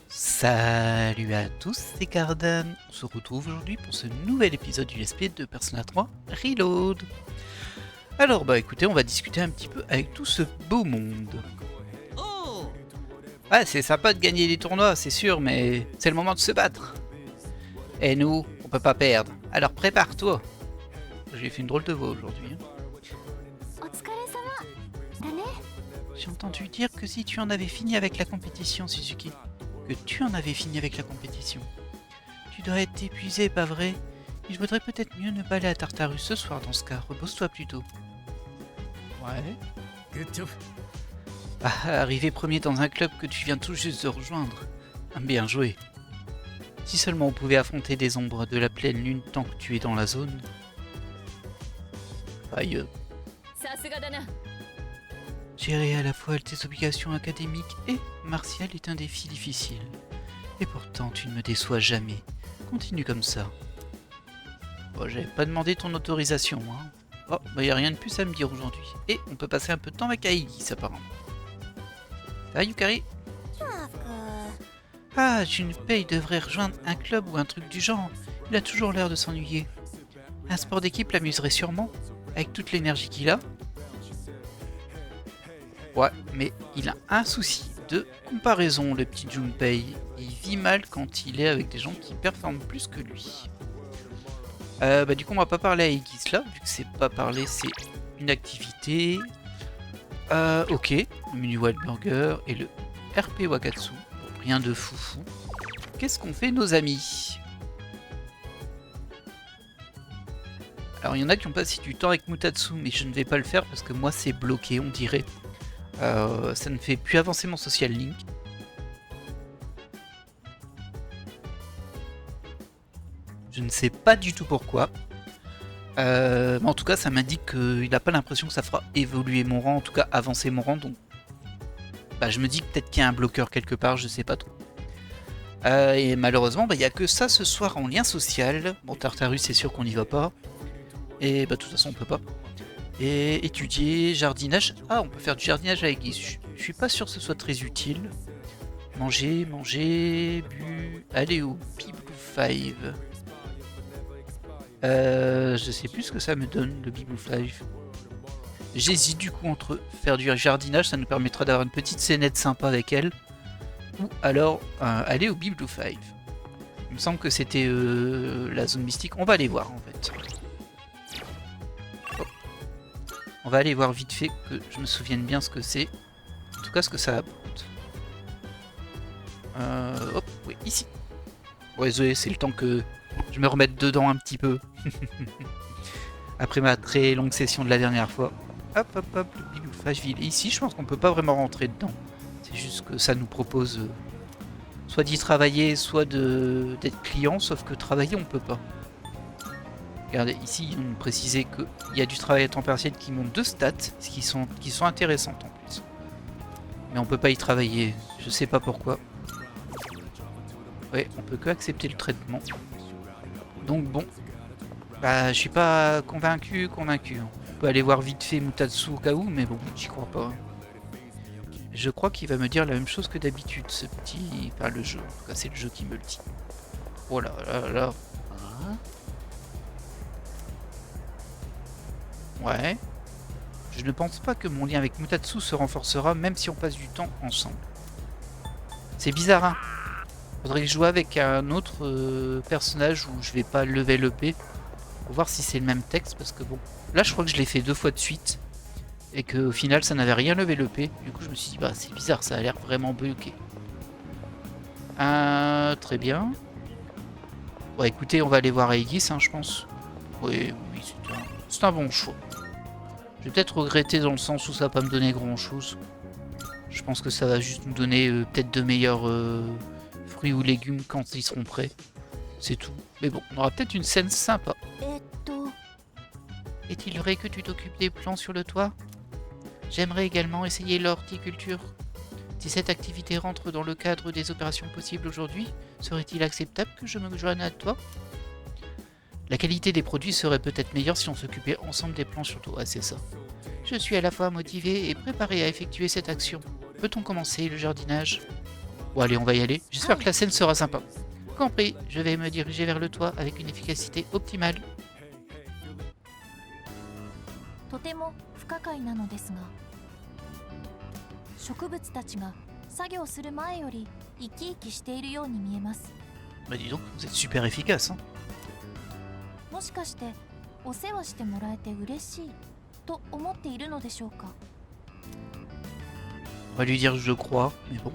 Salut à tous, c'est Cardan. On se retrouve aujourd'hui pour ce nouvel épisode du SP de Persona 3 Reload. Alors écoutez, on va discuter un petit peu avec tout ce beau monde. Ah, c'est sympa de gagner des tournois, c'est sûr, mais c'est le moment de se battre. Et nous, on peut pas perdre. Alors prépare-toi. J'ai fait une drôle de voix aujourd'hui. J'ai entendu dire que si tu en avais fini avec la compétition, Suzuki. Que tu en avais fini avec la compétition. Tu dois être épuisé, pas vrai? Et je voudrais peut-être mieux ne pas aller à Tartarus ce soir dans ce cas. Repose-toi plutôt. Ouais. Ah, arriver premier dans un club que tu viens tout juste de rejoindre. Bien joué. Si seulement on pouvait affronter des ombres de la pleine lune tant que tu es dans la zone. Aïe. Gérer à la fois tes obligations académiques et martiales est un défi difficile. Et pourtant, tu ne me déçois jamais. Continue comme ça. Bon, j'avais pas demandé ton autorisation, hein. Oh, y a rien de plus à me dire aujourd'hui. Et on peut passer un peu de temps avec Aigis, apparemment. Ça va, Yukari? Ah, Junpei devrait rejoindre un club ou un truc du genre. Il a toujours l'air de s'ennuyer. Un sport d'équipe l'amuserait sûrement, avec toute l'énergie qu'il a. Ouais, mais il a un souci de comparaison, le petit Junpei. Il vit mal quand il est avec des gens qui performent plus que lui. Du coup, on va pas parler à Aigis là, vu que c'est pas parler, c'est une activité. Ok, le menu Wild Burger et le RP Wakatsu. Bon, rien de foufou. Qu'est-ce qu'on fait, nos amis? Alors, il y en a qui ont passé du temps avec Mutatsu, mais je ne vais pas le faire parce que moi, c'est bloqué, on dirait. Ça ne fait plus avancer mon social link. Je ne sais pas du tout pourquoi. Mais en tout cas, ça m'indique qu'il n'a pas l'impression que ça fera évoluer mon rang, en tout cas avancer mon rang. Donc, je me dis que peut-être qu'il y a un bloqueur quelque part, je sais pas trop. Et malheureusement, il n'y a que ça ce soir en lien social. Bon, Tartarus, c'est sûr qu'on n'y va pas. Et de toute façon, on peut pas. Et étudier, jardinage. Ah, on peut faire du jardinage avec Guy. Je suis pas sûr que ce soit très utile. Manger, bu. Aller au Biblou 5. Je sais plus ce que ça me donne, le Biblou 5. J'hésite du coup entre faire du jardinage, ça nous permettra d'avoir une petite scénette sympa avec elle. Ou alors aller au Biblou 5. Il me semble que c'était la zone mystique. On va aller voir en fait. On va aller voir vite fait que je me souvienne bien ce que c'est. En tout cas, ce que ça apporte. Hop, oui, ici. Ouais, désolé, c'est le temps que je me remette dedans un petit peu. Après ma très longue session de la dernière fois. Hop, le Biblou Fashville. Ici, je pense qu'on peut pas vraiment rentrer dedans. C'est juste que ça nous propose soit d'y travailler, soit d'être client, sauf que travailler, on peut pas. Regardez, ici, ils ont précisé qu'il y a du travail à temps partiel qui monte 2 stats, qui sont intéressantes en plus. Mais on peut pas y travailler, je sais pas pourquoi. Ouais, on peut que accepter le traitement. Donc bon, je suis pas convaincu. On peut aller voir vite fait Mutatsu au cas où, mais bon, j'y crois pas. Je crois qu'il va me dire la même chose que d'habitude, ce petit... Enfin, le jeu, en tout cas, c'est le jeu qui me le dit. Oh là là là. Ouais. Je ne pense pas que mon lien avec Mutatsu se renforcera même si on passe du temps ensemble. C'est bizarre, hein. Faudrait que je joue avec un autre personnage où je vais pas level EP pour voir si c'est le même texte parce que bon. Là je crois que je l'ai fait 2 fois de suite et qu'au final ça n'avait rien level EP. Du coup je me suis dit c'est bizarre, ça a l'air vraiment bloqué. Très bien. Bon écoutez, on va aller voir Aegis, hein, je pense. Oui, c'est un bon choix. Je vais peut-être regretter dans le sens où ça va pas me donner grand chose. Je pense que ça va juste nous donner peut-être de meilleurs fruits ou légumes quand ils seront prêts. C'est tout. Mais bon, on aura peut-être une scène sympa. Est-il vrai que tu t'occupes des plants sur le toit? J'aimerais également essayer l'horticulture. Si cette activité rentre dans le cadre des opérations possibles aujourd'hui, serait-il acceptable que je me joigne à toi? La qualité des produits serait peut-être meilleure si on s'occupait ensemble des plans sur le toit. Ah, c'est ça. Je suis à la fois motivé et préparé à effectuer cette action. Peut-on commencer le jardinage? Bon allez, on va y aller. J'espère que la scène sera sympa. Compris, je vais me diriger vers le toit avec une efficacité optimale. とても不可解なのですが、植物たちが作業する前より生き生きしているように見えます。 Bah dis donc, vous êtes super efficace, hein. もしかしてお世話してもらえて嬉しいと思っているのでしょうか。 On va lui dire je crois, mais bon.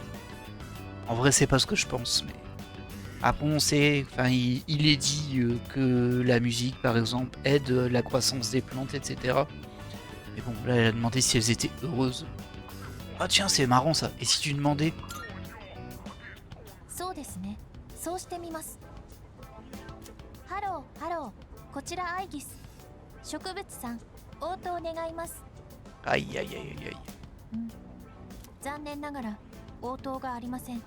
En vrai, c'est pas ce que je pense, mais... Après, on sait, enfin, il est dit que la musique, par exemple, aide la croissance des plantes, etc. Mais bon, là, elle a demandé si elles étaient heureuses. Ah tiens, c'est marrant ça. Et si tu demandais? そうですね。そうしてみます。ハロー、ハロー。こちらアイギス。植物さん、応答願います。 Aïe, aïe, aïe, aïe, aïe. 残念ながら応答がありません。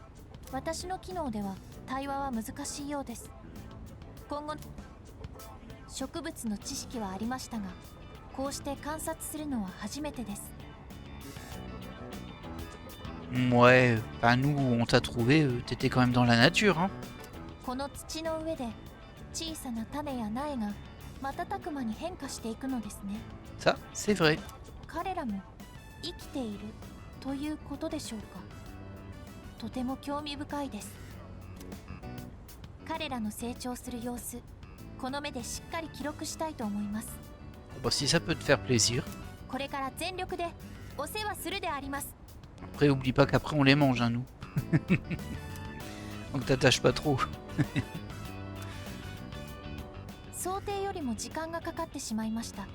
私の機能では対話は難しいようです。今後植物の知識はありましたが、こうして観察するのは初めてです。 Ouais, enfin nous, on t'a trouvé, t'étais quand même dans la nature, hein. この土の上で小さな種や苗が瞬く間に変化していくのですね。 Ça, c'est vrai. 彼らも生きているということでしょうか。とても興味深いです。彼らの成長する様子、この目でしっかり記録したいと思います。 Bon, si ça peut te faire plaisir. これから全力でお世話するであります。 Après, oublie pas qu'après, on les mange, hein, nous. Donc t'attaches pas trop. 想定よりも時間がかかってしまいました。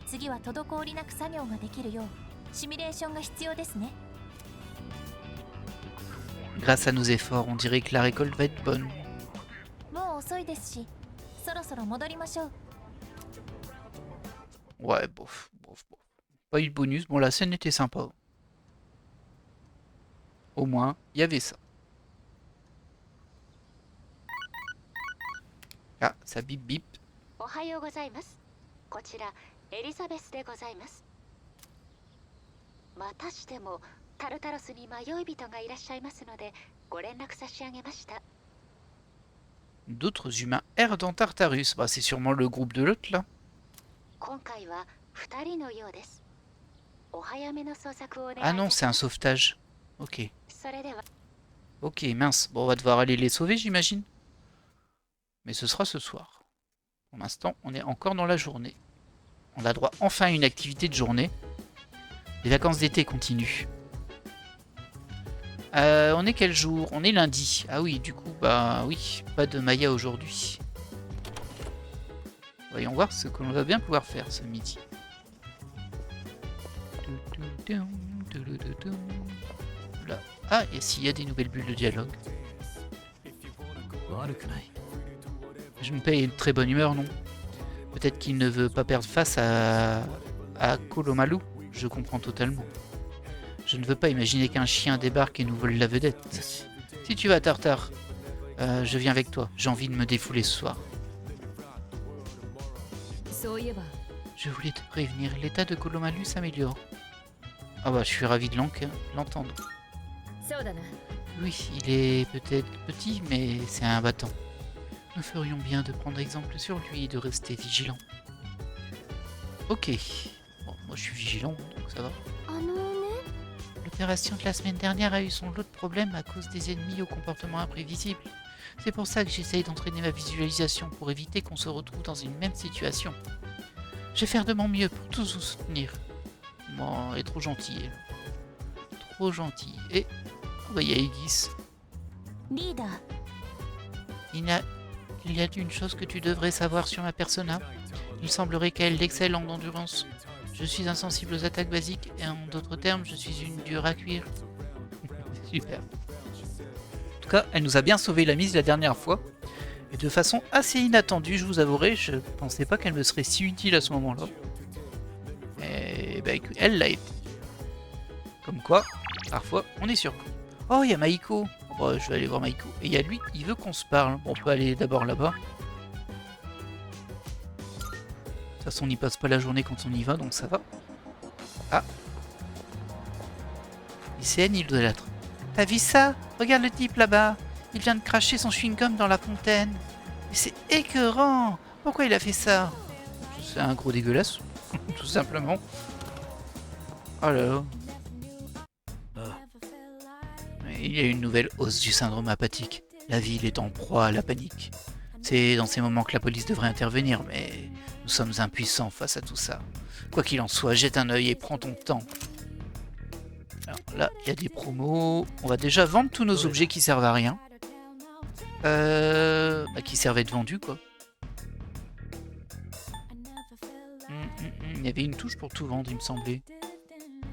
次は滞りなく作業ができるようシミュレーションが必要ですね。 Grâce à nos efforts, on dirait que la récolte va être bonne. もう遅いですし、そろそろ戻りましょう。 Ouais, bof, bof, bof. Pas eu de bonus. Bon, la scène était sympa. Au moins, il y avait ça. Ah, ça bip bip. おはようございます。こちらエリザベスでございます。またしてもタルタロスに迷い人がいらっしゃいますのでご連絡差し上げました。 D'autres humains errent dans Tartarus. Bah, c'est sûrement le groupe de l'autre, là. 今回は2人のようです。お早めの捜索をお願い。 Ah non, c'est un sauvetage. Ok. それでは。 Ok, mince. Bon, on va devoir aller les sauver, j'imagine. Mais ce sera ce soir. Pour l'instant, on est encore dans la journée. On a droit enfin à une activité de journée. Les vacances d'été continuent. On est quel jour? On est lundi. Ah oui, du coup, bah oui, pas de Maya aujourd'hui. Voyons voir ce que l'on va bien pouvoir faire ce midi. Là. Ah, et s'il y a des nouvelles bulles de dialogue. Je me paye une très bonne humeur, non? Peut-être qu'il ne veut pas perdre face à Kolomalu. Je comprends totalement. Je ne veux pas imaginer qu'un chien débarque et nous vole la vedette. Si tu vas, Tartare, je viens avec toi. J'ai envie de me défouler ce soir. Je voulais te prévenir, l'état de Kolomalu s'améliore. Ah bah, je suis ravi de l'entendre. Oui, il est peut-être petit, mais c'est un battant. Nous ferions bien de prendre exemple sur lui et de rester vigilant. Ok. Bon, moi je suis vigilant, donc ça va. L'opération de la semaine dernière a eu son lot de problèmes à cause des ennemis au comportement imprévisible. C'est pour ça que j'essaye d'entraîner ma visualisation pour éviter qu'on se retrouve dans une même situation. Je vais faire de mon mieux pour tous vous soutenir. Bon, elle est trop gentille. Trop gentille. Et... oh bah, il y a Aegis. Leader. Il y a une chose que tu devrais savoir sur ma persona. Il semblerait qu'elle excelle en endurance. Je suis insensible aux attaques basiques et en d'autres termes, je suis une dure à cuire. Super. En tout cas, elle nous a bien sauvé la mise la dernière fois. Et de façon assez inattendue, je vous avouerai, je pensais pas qu'elle me serait si utile à ce moment-là. Et bah écoute, elle l'a été. Comme quoi, parfois, on est surpris. Oh, il y a Maiko. Bon, je vais aller voir Maiko. Et il y a lui, il veut qu'on se parle. Bon, on peut aller d'abord là-bas. De toute façon, on n'y passe pas la journée quand on y va, donc ça va. Ah. Lycéenne idolâtre. T'as vu ça? Regarde le type là-bas. Il vient de cracher son chewing-gum dans la fontaine. Mais c'est écœurant. Pourquoi il a fait ça? C'est un gros dégueulasse, tout simplement. Oh là là. Il y a une nouvelle hausse du syndrome apathique. La ville est en proie à la panique. C'est dans ces moments que la police devrait intervenir, mais nous sommes impuissants face à tout ça. Quoi qu'il en soit, jette un œil et prends ton temps. Alors là, il y a des promos. On va déjà vendre tous nos objets qui servent à rien. Qui servaient de vendus, quoi. Il y avait une touche pour tout vendre, il me semblait.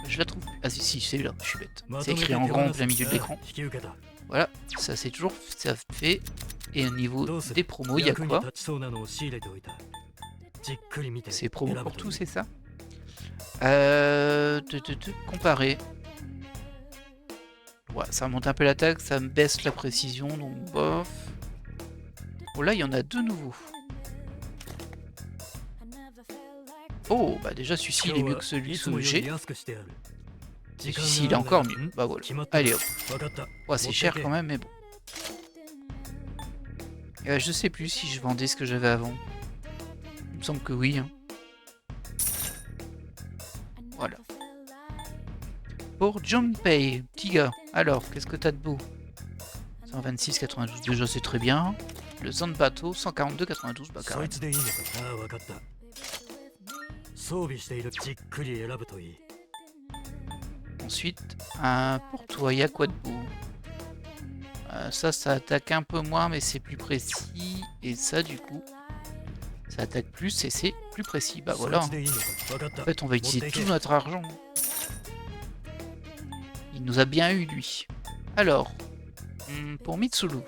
Je la trouve. Ah si, c'est là, je suis bête. C'est écrit en grand en plein milieu de l'écran. Voilà, ça c'est toujours ça fait. Et au niveau des promos, il y a quoi? C'est promo pour tout, c'est ça? Comparer. Ouais, ça remonte un peu l'attaque, ça me baisse la précision, donc bof. Bon là, il y en a deux nouveaux. Oh, bah déjà celui-ci il est mieux que celui que j'ai. Et celui-ci il est encore mieux. Bah voilà. Allez hop. Ouais, c'est cher quand même, mais bon. Je sais plus si je vendais ce que j'avais avant. Il me semble que oui. Hein. Voilà. Pour Junpei, petit gars. Alors, qu'est-ce que t'as de beau? 126,92, déjà c'est très bien. Le Zanbato, 142,92, bah carrément. Ensuite, pour toi, il y a quoi de beau? Ça attaque un peu moins, mais c'est plus précis. Et ça, du coup, ça attaque plus et c'est plus précis. Bah voilà. En fait, on va utiliser tout notre argent. Il nous a bien eu, lui. Alors, pour Mitsuru.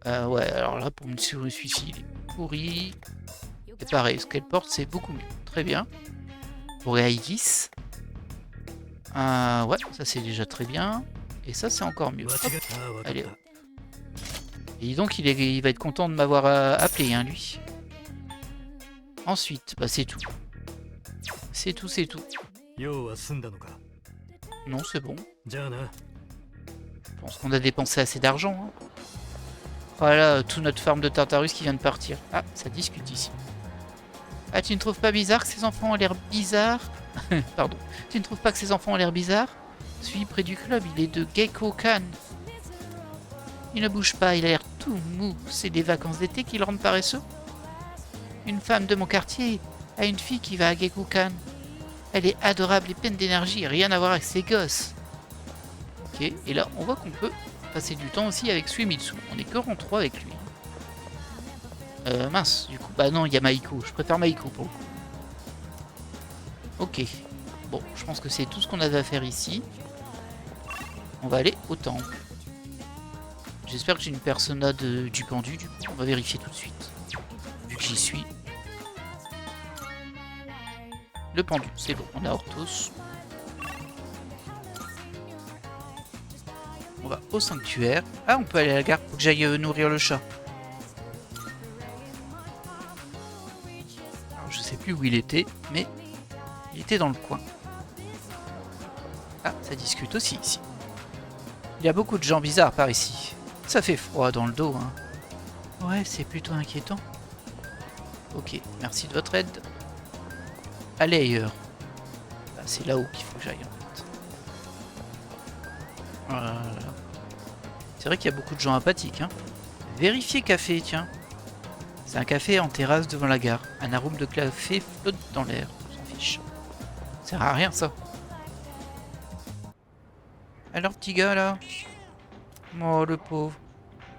Ouais, alors là, pour Mitsuru, celui-ci, il est pourri. Et pareil, ce qu'elle porte, c'est beaucoup mieux. Très bien. Pour Aegis. Ouais, ça c'est déjà très bien. Et ça, c'est encore mieux. Hop. Allez, hop. Et donc, il va être content de m'avoir appelé, hein, lui. Ensuite, bah c'est tout. C'est tout, c'est tout. Non, c'est bon. Je pense qu'on a dépensé assez d'argent. Hein. Voilà, tout notre farm de Tartarus qui vient de partir. Ah, ça discute ici. Ah, tu ne trouves pas bizarre que ces enfants ont l'air bizarres? Pardon. Tu ne trouves pas que ces enfants ont l'air bizarres? Celui près du club, il est de Gekkoukan. Il ne bouge pas, il a l'air tout mou. C'est des vacances d'été qui le rendent paresseux? Une femme de mon quartier a une fille qui va à Gekkoukan. Elle est adorable et pleine d'énergie, rien à voir avec ses gosses. Ok, et là, on voit qu'on peut passer du temps aussi avec Suemitsu. On est que en 3 avec lui. Mince, du coup. Bah non, il y a Maiko. Je préfère Maiko pour le coup. Ok. Bon, je pense que c'est tout ce qu'on avait à faire ici. On va aller au temple. J'espère que j'ai une persona du pendu, du coup. On va vérifier tout de suite. Vu que j'y suis. Le pendu, c'est bon. On a Orthos. On va au sanctuaire. Ah, on peut aller à la gare. Faut que j'aille nourrir le chat. Alors, je sais plus où il était, mais il était dans le coin. Ah, ça discute aussi ici. Il y a beaucoup de gens bizarres par ici. Ça fait froid dans le dos, hein. Ouais, c'est plutôt inquiétant. Ok, merci de votre aide. Allez ailleurs. Bah, c'est là-haut qu'il faut que j'aille en fait. Voilà. C'est vrai qu'il y a beaucoup de gens apathiques, hein. Vérifiez café, tiens. C'est un café en terrasse devant la gare. Un arôme de café flotte dans l'air. On s'en fiche. Ça sert à rien ça. Alors petit gars là. Oh le pauvre.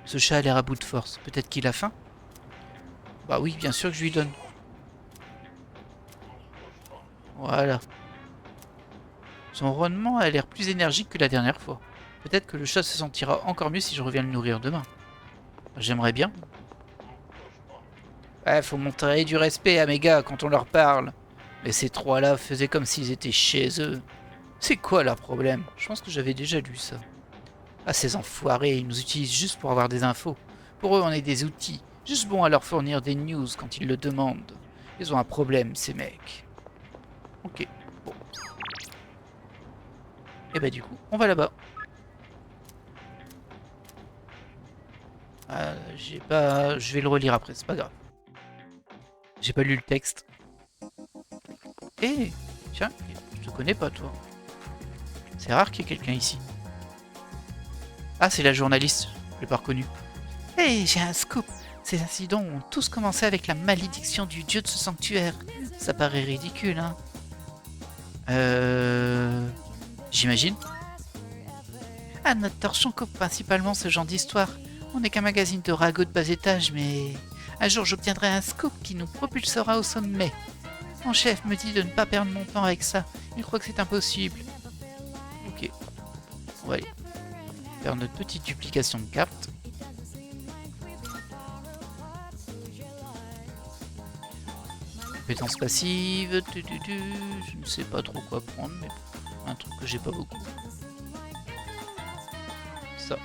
Ce chat a l'air à bout de force. Peut-être qu'il a faim? Bah oui, bien sûr que je lui donne. Voilà. Son ronnement a l'air plus énergique que la dernière fois. Peut-être que le chat se sentira encore mieux si je reviens le nourrir demain. J'aimerais bien. Ouais, faut montrer du respect à mes gars quand on leur parle. Mais ces trois-là faisaient comme s'ils étaient chez eux. C'est quoi leur problème? Je pense que j'avais déjà lu ça. Ah, ces enfoirés, ils nous utilisent juste pour avoir des infos. Pour eux, on est des outils. Juste bon à leur fournir des news quand ils le demandent. Ils ont un problème, ces mecs. Ok, bon. Et bah du coup, on va là-bas. J'ai pas... Je vais le relire après, c'est pas grave. J'ai pas lu le texte. Eh, tiens, je te connais pas toi. C'est rare qu'il y ait quelqu'un ici. Ah, c'est la journaliste, je l'ai pas reconnue. Hey, j'ai un scoop. Ces incidents ont tous commencé avec la malédiction du dieu de ce sanctuaire. Ça paraît ridicule, hein. J'imagine. Ah, notre torchon coupe principalement ce genre d'histoire. On n'est qu'un magazine de ragots de bas étage, mais un jour j'obtiendrai un scoop qui nous propulsera au sommet. Mon chef me dit de ne pas perdre mon temps avec ça. Il croit que c'est impossible. Ok. On va aller faire notre petite duplication de cartes. Compétences passives. Je ne sais pas trop quoi prendre, mais un truc que j'ai pas beaucoup. Ça.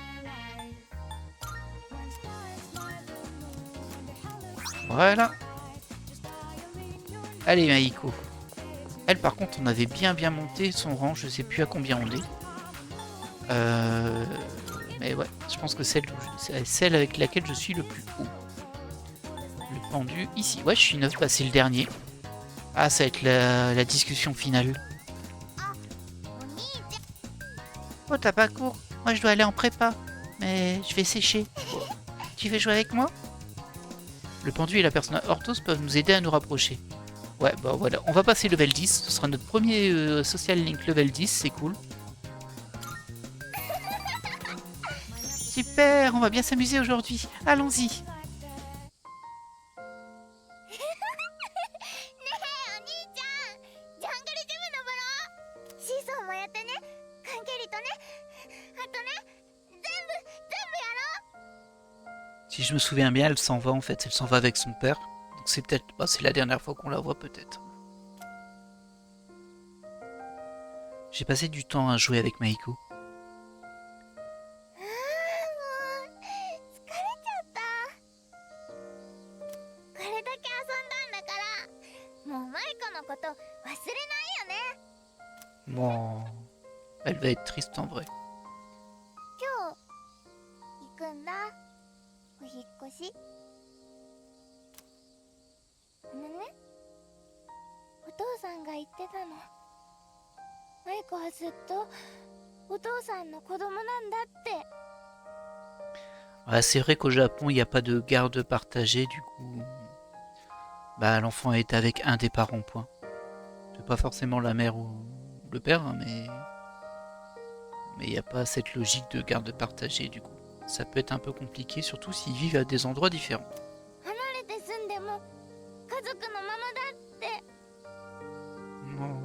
Voilà. Allez, Maïko. Elle, par contre, on avait bien monté son rang. Je sais plus à combien on est. Mais ouais, je pense que c'est celle avec laquelle je suis le plus haut. Le pendu, ici. Ouais, je suis 9, bah, c'est le dernier. Ah, ça va être la discussion finale. Oh, t'as pas cours. Moi, je dois aller en prépa. Mais je vais sécher. Tu veux jouer avec moi? Le pendu et la personne Orthos peuvent nous aider à nous rapprocher. Ouais, bah voilà. On va passer level 10. Ce sera notre premier social link level 10. C'est cool. Super, on va bien s'amuser aujourd'hui. Allons-y. Si je me souviens bien, elle s'en va en fait. Elle s'en va avec son père. Donc c'est peut-être... Bah, c'est la dernière fois qu'on la voit peut-être. J'ai passé du temps à jouer avec Maïko. Bon, elle va être triste en vrai. Ouais, c'est vrai qu'au Japon, il n'y a pas de garde partagée, du coup... Bah, l'enfant est avec un des parents, point. C'est pas forcément la mère ou le père, hein, mais il n'y a pas cette logique de garde partagée, du coup. Ça peut être un peu compliqué, surtout s'ils vivent à des endroits différents. Non.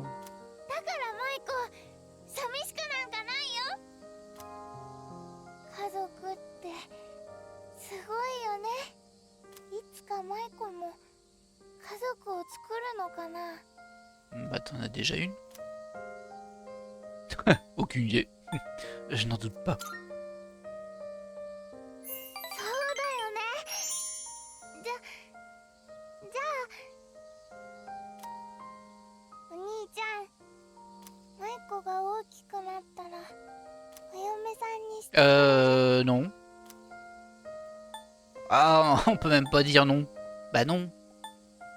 Bah, t'en as déjà une? Aucune idée. Je n'en doute pas. Non. Ah, on peut même pas dire non. Bah non.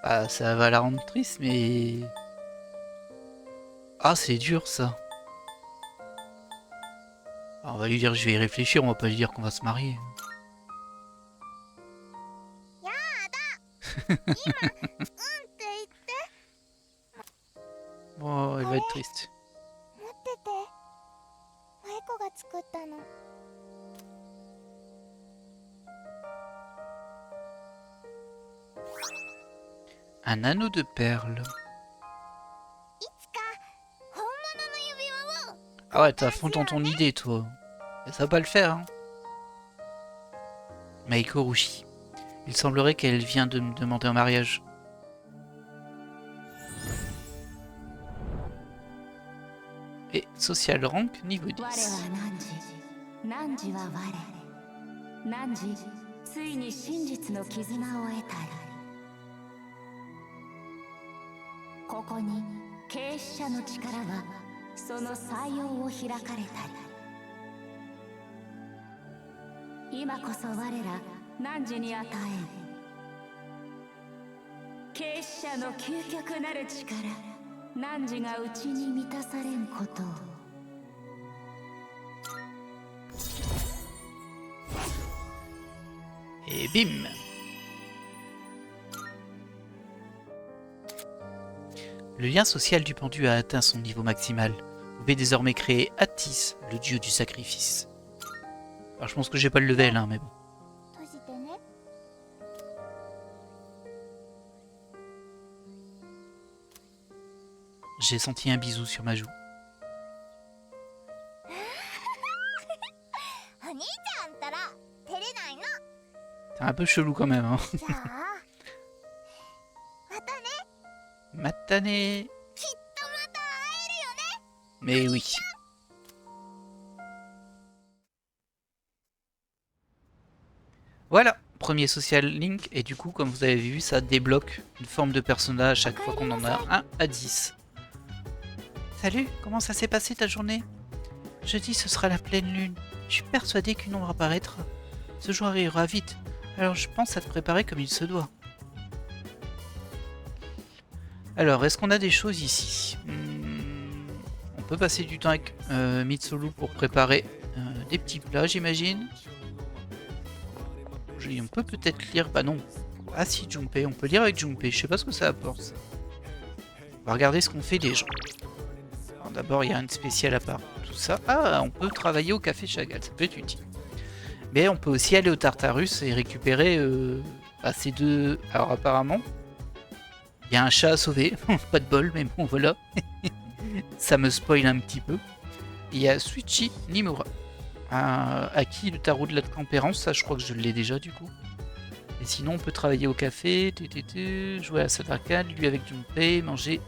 Bah, ça va la rendre triste, mais... Ah, c'est dur, ça. Alors, on va lui dire je vais y réfléchir, on va pas lui dire qu'on va se marier. Bon, elle va être triste. Un anneau de perles. Ah ouais, t'as fond dans ton idée, toi. Et ça va pas le faire, hein. Maïko rougit. Il semblerait qu'elle vient de me demander en mariage. Et social rank niveau 10. 汝に与えん。継者の究極なる力、汝が内に満たされんことを。Et bim. Le lien social du pendu a atteint son niveau maximal. Vous pouvez désormais créer Attis, le dieu du sacrifice. Alors je pense que j'ai pas le level, hein, mais bon. 閉じてね。J'ai senti un bisou sur ma joue. お兄ちゃんったら照れないの。 C'est un peu chelou quand même, hein. じゃあまたね。 Matané. きっとまた会 Mais oui. Voilà, premier social link, et du coup, comme vous avez vu, ça débloque une forme de personnage chaque fois qu'on en a un à 10. Salut, comment ça s'est passé ta journée? Jeudi, ce sera la pleine lune. Je suis persuadé qu'une ombre apparaîtra. Ce jour arrivera vite, alors je pense à te préparer comme il se doit. Alors, est-ce qu'on a des choses ici? On peut passer du temps avec Mitsuru pour préparer des petits plats, j'imagine. On peut peut-être lire... Bah non. Ah si, Junpei. On peut lire avec Junpei. Je sais pas ce que ça apporte. On va regarder ce qu'ont fait les gens. Alors d'abord, il y a une spéciale à part. Tout ça. Ah, on peut travailler au café Chagall. Ça peut être utile. Mais on peut aussi aller au Tartarus et récupérer ces deux... Alors apparemment, il y a un chat à sauver. Pas de bol, mais bon, voilà. Ça me spoil un petit peu. Il y a Suichi Nimura. À qui le tarot de la tempérance, ça je crois que je l'ai déjà du coup. Et sinon on peut travailler au café, jouer à la salle d'arcade, lui avec Junpei, manger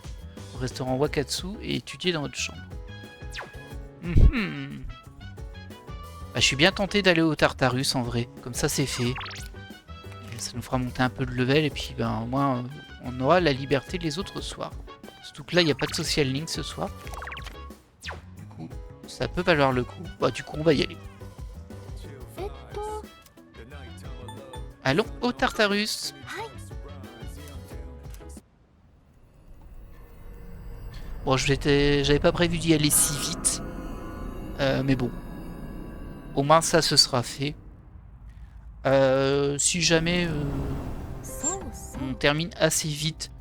au restaurant Wakatsu et étudier dans votre chambre. Bah, je suis bien tenté d'aller au Tartarus en vrai, comme ça c'est fait. Et ça nous fera monter un peu de level et puis ben, au moins on aura la liberté les autres soirs. Surtout que là il n'y a pas de social link ce soir. Ça peut valoir le coup. Bah du coup on va y aller. Allons au Tartarus. Bon, j'avais pas prévu d'y aller si vite. Mais bon. Au moins ça ce sera fait. Si jamais on termine assez vite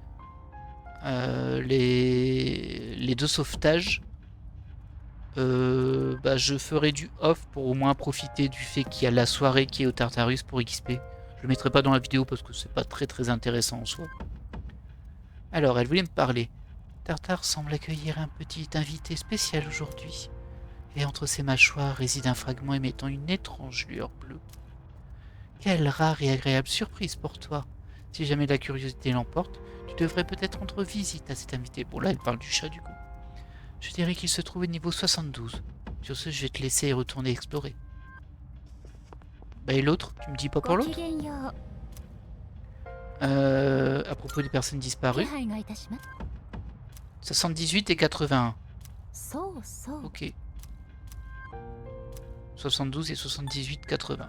les deux sauvetages, bah, je ferai du off pour au moins profiter du fait qu'il y a la soirée qui est au Tartarus pour XP. Je le mettrai pas dans la vidéo parce que c'est pas très intéressant en soi. Alors, elle voulait me parler. Tartare semble accueillir un petit invité spécial aujourd'hui. Et entre ses mâchoires réside un fragment émettant une étrange lueur bleue. Quelle rare et agréable surprise pour toi. Si jamais la curiosité l'emporte, tu devrais peut-être rendre visite à cet invité. Bon là, elle parle du chat du coup. Je dirais qu'il se trouve au niveau 72. Sur ce, je vais te laisser retourner explorer. Bah et l'autre? Tu me dis pas pour l'autre? À propos des personnes disparues. 78 et 81. Ok. 72 et 78, 80. À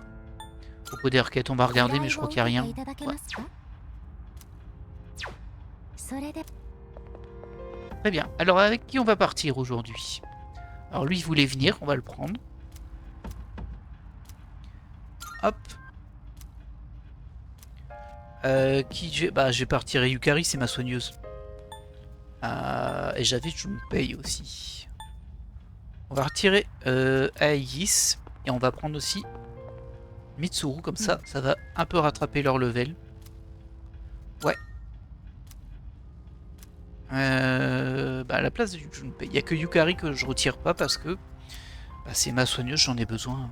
propos des requêtes, on va regarder, mais je crois qu'il n'y a rien. Ouais. Très bien. Alors, avec qui on va partir aujourd'hui? Alors, lui, il voulait venir. On va le prendre. Hop. Je vais partir à Yukari, c'est ma soigneuse. Et j'avais Junpei aussi. On va retirer Aegis. Et on va prendre aussi Mitsuru. Comme ça, ça va un peu rattraper leur level. Ouais. À la place de Junpei, il n'y a que Yukari que je retire pas parce que c'est ma soigneuse, j'en ai besoin.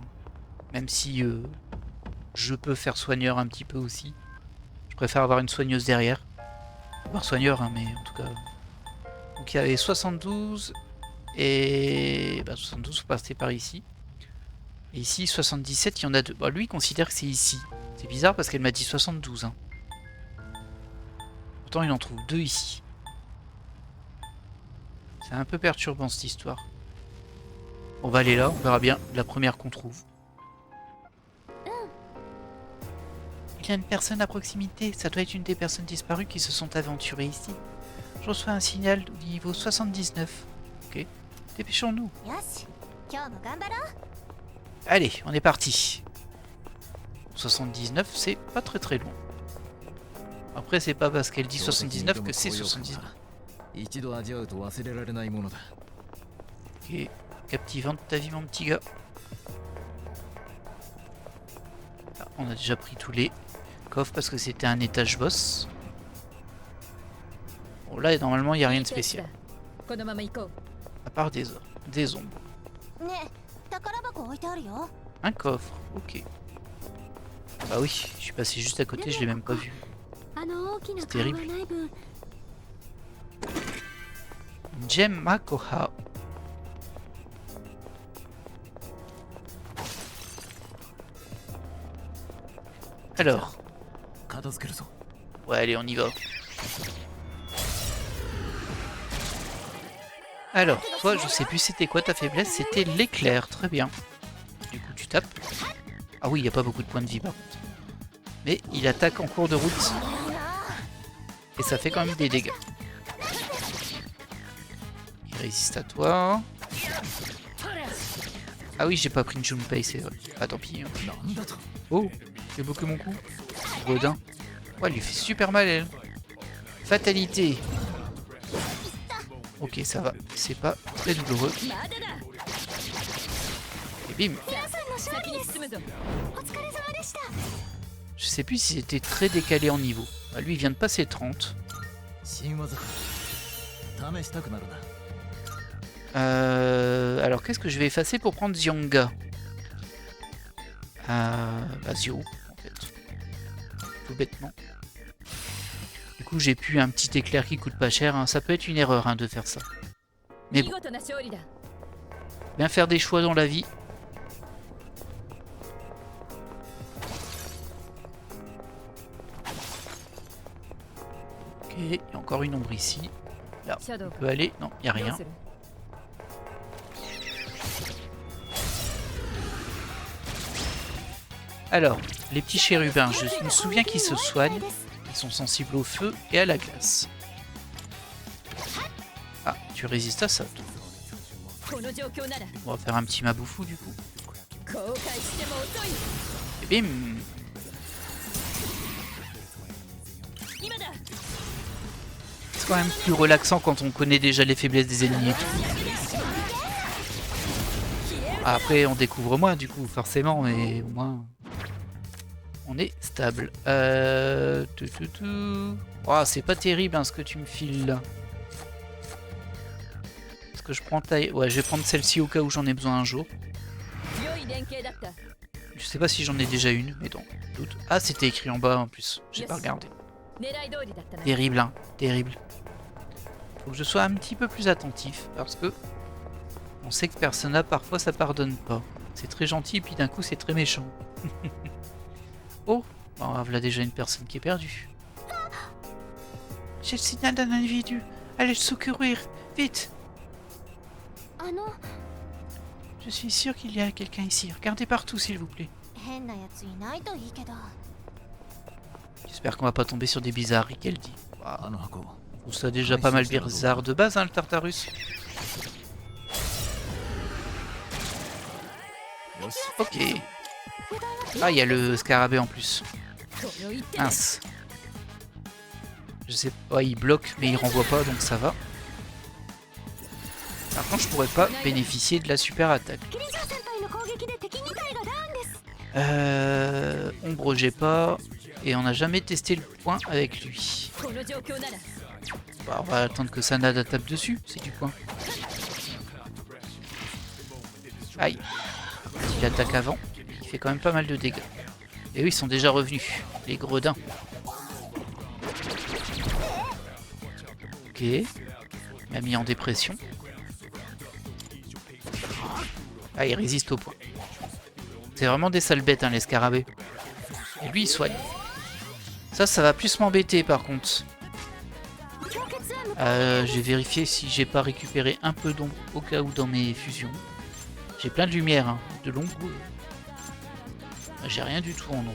Même si je peux faire soigneur un petit peu aussi. Je préfère avoir une soigneuse derrière. Avoir soigneur, hein, mais en tout cas. Donc il y avait 72 et 72, faut passer par ici. Et ici 77, il y en a deux. Bah, lui il considère que c'est ici. C'est bizarre parce qu'elle m'a dit 72. Hein. Pourtant il en trouve deux ici. C'est un peu perturbant cette histoire. On va aller là, on verra bien la première qu'on trouve. qu'il y a une personne à proximité. Ça doit être une des personnes disparues qui se sont aventurées ici. Je reçois un signal au niveau 79. Ok. Dépêchons-nous. よし今日も頑張ろう Allez, on est parti. 79, c'est pas très loin. Après, c'est pas parce qu'elle dit 79 que c'est 79. 一度味わうと忘れられないものだ。 Ok. Captivante ta vie, mon petit gars. Ah, on a déjà pris tous les coffres parce que c'était un étage boss. Bon, là, normalement, il n'y a rien de spécial. このまま行こう。 À part des ombres. ねえ宝箱置いてあるよ Un coffre, ok. Bah oui, je suis passé juste à côté, je l'ai même pas vu. あの大きな C'est 顔が terrible. ない分 Gem Makoha. Alors, 片付けるぞ。 ouais, allez, on y va. Alors, toi, je sais plus c'était quoi ta faiblesse, c'était l'éclair, très bien. Du coup, tu tapes. Ah oui, il n'y a pas beaucoup de points de vie par contre. Mais il attaque en cours de route. Et ça fait quand même des dégâts. Il résiste à toi. Ah oui, j'ai pas pris une Junpei, c'est vrai. Ah tant pis. Hein. なんだと。 Oh, j'ai bloqué mon coup. Godin. Ouais, il lui fait super mal, elle. Fatalité. Ok, ça va. C'est pas très douloureux. まだだ Et bim. 先に進むぞ。お疲れ様でした Je sais plus si c'était très décalé en niveau. Ah, lui, il vient de passer 30. 新技か。試したくなるな。 Alors, qu'est-ce que je vais effacer pour prendre Zyonga bah, Zio, en fait. Tout bêtement. Du coup, j'ai pu un petit éclair qui coûte pas cher. Hein. Ça peut être une erreur hein, de faire ça. Mais 見 bon, 事な勝利だ。 bien faire des choix dans la vie. Ok, il y a encore une ombre ici. Là, シャドウ on peut aller. Non, il n'y a どう rien. する Alors, les petits chérubins, je me souviens qu'ils se soignent. Ils sont sensibles au feu et à la glace. Ah, tu résistes à ça, toi. この状況なら On va faire un petit maboufou du coup. 後悔しても遅い。 Et bim. 今だ。 C'est quand même plus relaxant quand on connaît déjà les faiblesses des ennemis et tout. Après, on découvre moins du coup, forcément, mais au moins... On est stable. Oh, c'est pas terrible hein, ce que tu me files là. Est-ce que je prends taille? Ouais, je vais prendre celle-ci au cas où j'en ai besoin un jour. 良い連携だった。 Je sais pas si j'en ai déjà une, mais dans le doute. Ah, c'était écrit en bas en plus. J'ai pas regardé. 狙い通りだったな。 Terrible, hein. Terrible. Faut que je sois un petit peu plus attentif parce que on sait que Persona parfois ça pardonne pas. C'est très gentil et puis d'un coup c'est très méchant. Oh, bon, voilà déjà une personne qui est perdue. J'ai le signal d'un individu. Allez le secourir, vite. あの Je suis sûr qu'il y a quelqu'un ici. Regardez partout s'il vous plaît. 変なやついないといいけど J'espère qu'on va pas tomber sur des bizarreries qu'elle dit. あの箱。 Je trouve ça déjà pas mal bizarre de base, hein, le Tartarus. よし。 Ok. Ah, il y a le scarabée en plus. この一手で Mince. Je sais pas, il bloque mais il renvoie pas donc ça va. Par contre, je pourrais pas bénéficier de la super attaque. キリジョー先輩の攻撃で敵2体がダウンです Ombre, j'ai pas. Et on n'a jamais testé le point avec lui. この状況なら Bah, on va attendre que Sanada tape dessus, c'est du point. Aïe. Il attaque avant. Il fait quand même pas mal de dégâts. Et eux, ils sont déjà revenus. Les gredins. Ok. Il m'a mis en dépression. Ah, il résiste au point. C'est vraiment des sales bêtes, hein, les scarabées. Et lui, il soigne. Ça va plus m'embêter, par contre. Je vais vérifier si j'ai pas récupéré un peu d'ombre au cas où dans mes fusions. J'ai plein de lumière, hein. De l'ombre. J'ai rien du tout en ombre.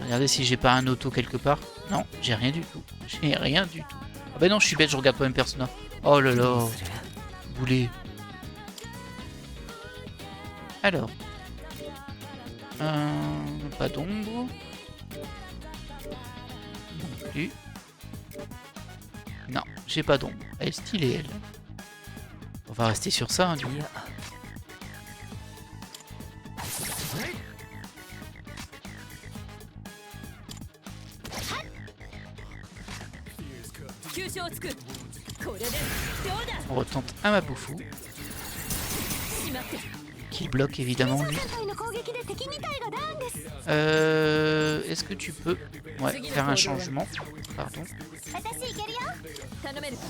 Regardez si j'ai pas un auto quelque part. Non, j'ai rien du tout. J'ai rien du tout. Ah bah non, je suis bête, je regarde pas même Persona. Oh là là. Boulet. Alors. Pas d'ombre. Non plus. Non, j'ai pas d'ombre. Elle est stylée, elle. On va rester sur ça, hein, du coup. On retente un Maboufou. Qui bloque évidemment lui. Est-ce que tu peux faire un changement? Pardon.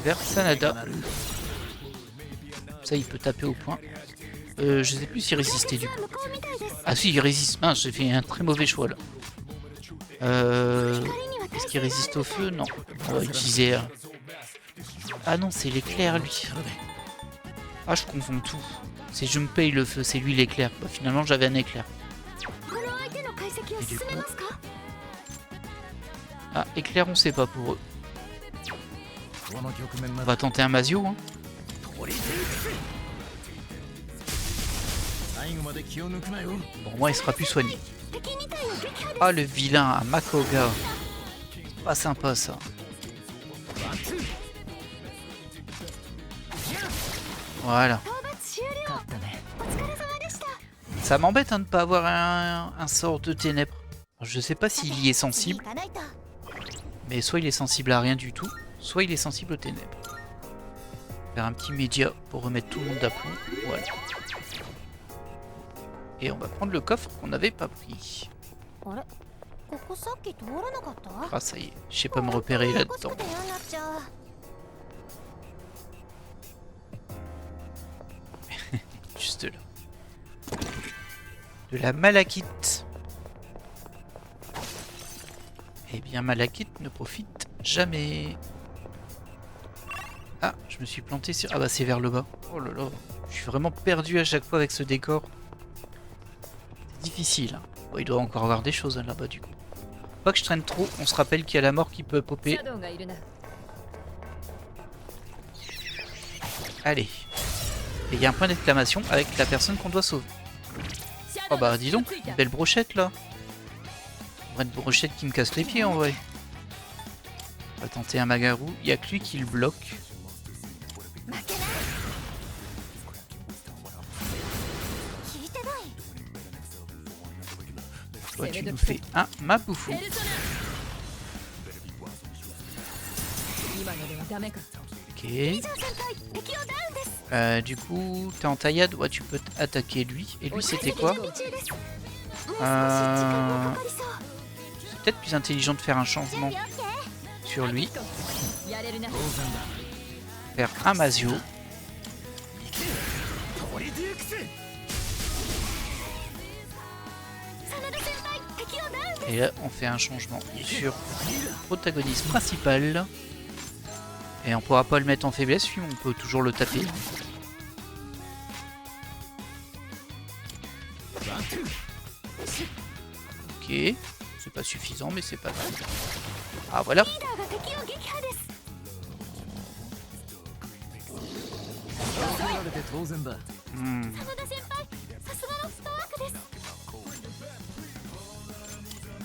Vers Sanada. Ça il peut taper au point. Je sais plus s'il résistait du coup. Ah si il résiste. Mince, j'ai fait un très mauvais choix là. Est-ce qu'il résiste au feu? Non. On va utiliser... Ah non, c'est l'éclair lui. Ah je confonds tout. C'est Junpei le feu, c'est lui l'éclair. Bah, finalement j'avais un éclair. Et du coup... Ah, éclair on sait pas pour eux. On va tenter un Mazio. Hein. Bon, moi il sera plus soigné. Ah le vilain à Makoga. C'est pas sympa ça. Voilà. Ça m'embête hein, de ne pas avoir un sort de ténèbres. Alors, je sais pas s'il y est sensible. Mais soit il est sensible à rien du tout, soit il est sensible aux ténèbres. Faire un petit média pour remettre tout le monde d'aplomb. Voilà. Et on va prendre le coffre qu'on n'avait pas pris. Ah ça y est, je sais pas me repérer là-dedans. Juste là. De la malachite. Eh bien malachite ne profite jamais. Ah, je me suis planté sur... Ah bah c'est vers le bas. Oh là là. Je suis vraiment perdu à chaque fois avec ce décor. C'est difficile. Hein. Bon, il doit encore avoir des choses hein, là-bas du coup. Pas que je traîne trop, on se rappelle qu'il y a la mort qui peut popper. Allez. Et il y a un point d'exclamation avec la personne qu'on doit sauver. Oh bah dis donc, une belle brochette là. Une vraie brochette qui me casse les pieds en vrai. On va tenter un Magaru, il n'y a que lui qui le bloque. Toi tu nous fais un Maboufou. Ok. Du coup, t'es en taillade, ouais, tu peux attaquer lui. Et lui, c'était quoi? C'est peut-être plus intelligent de faire un changement sur lui. Faire un Mazio. Et là, on fait un changement sur le protagoniste principal. Et on pourra pas le mettre en faiblesse, puis on peut toujours le taper. Ok, c'est pas suffisant, mais c'est pas grave. Ah voilà.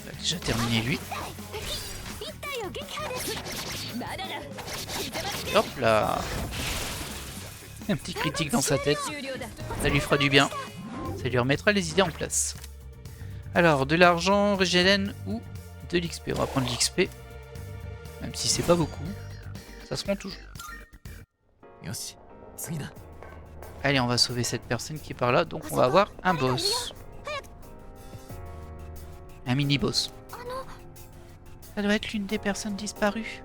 Il a déjà terminé lui. Hop là. Un petit critique dans sa tête. Ça lui fera du bien. Ça lui remettra les idées en place. Alors, de l'argent, régène ou de l'XP. On va prendre l'XP. Même si c'est pas beaucoup. Ça se prend toujours. Allez, on va sauver cette personne qui est par là. Donc on va avoir un boss. Un mini-boss. Ça doit être l'une des personnes disparues.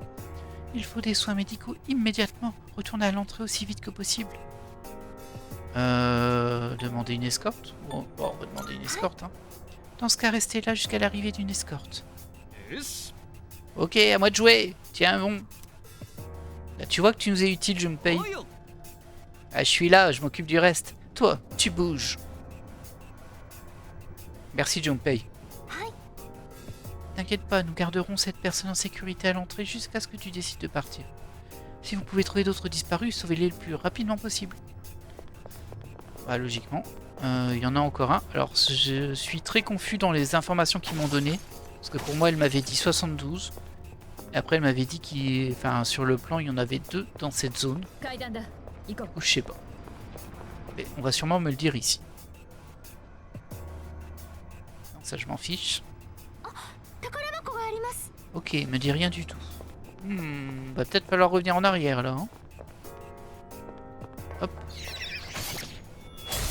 Il faut des soins médicaux immédiatement. Retournez à l'entrée aussi vite que possible. Demander une escorte. Bon, on va demander une escorte. Hein. Dans ce cas, restez là jusqu'à l'arrivée d'une escorte. Ok, à moi de jouer. Tiens, bon. Là, tu vois que tu nous es utile, je me paye. Ah, je suis là, je m'occupe du reste. Toi, tu bouges. Merci, Junpei. T'inquiète pas, nous garderons cette personne en sécurité à l'entrée jusqu'à ce que tu décides de partir. Si vous pouvez trouver d'autres disparus, sauvez-les le plus rapidement possible. Bah, logiquement. Il y en a encore un. Alors, je suis très confus dans les informations qu'ils m'ont données. Parce que pour moi, elle m'avait dit 72. Et après, elle m'avait dit qu'il... Enfin, sur le plan, il y en avait 2 dans cette zone. Ou je sais pas. Mais on va sûrement me le dire ici. Non, ça, je m'en fiche. Ok, me dit rien du tout. Va peut-être falloir revenir en arrière, là. Hein. Hop.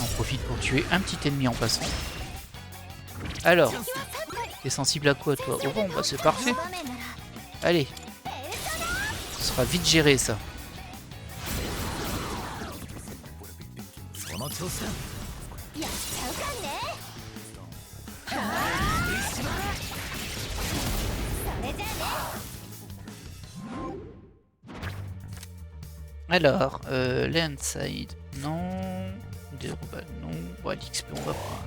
On profite pour tuer un petit ennemi en passant. Alors, t'es sensible à quoi, toi? Oh bon, bah c'est parfait. Allez. Ce sera vite géré, ça. Alors, Landside, non. Dérobal, non. Bon, l'XP, on va prendre.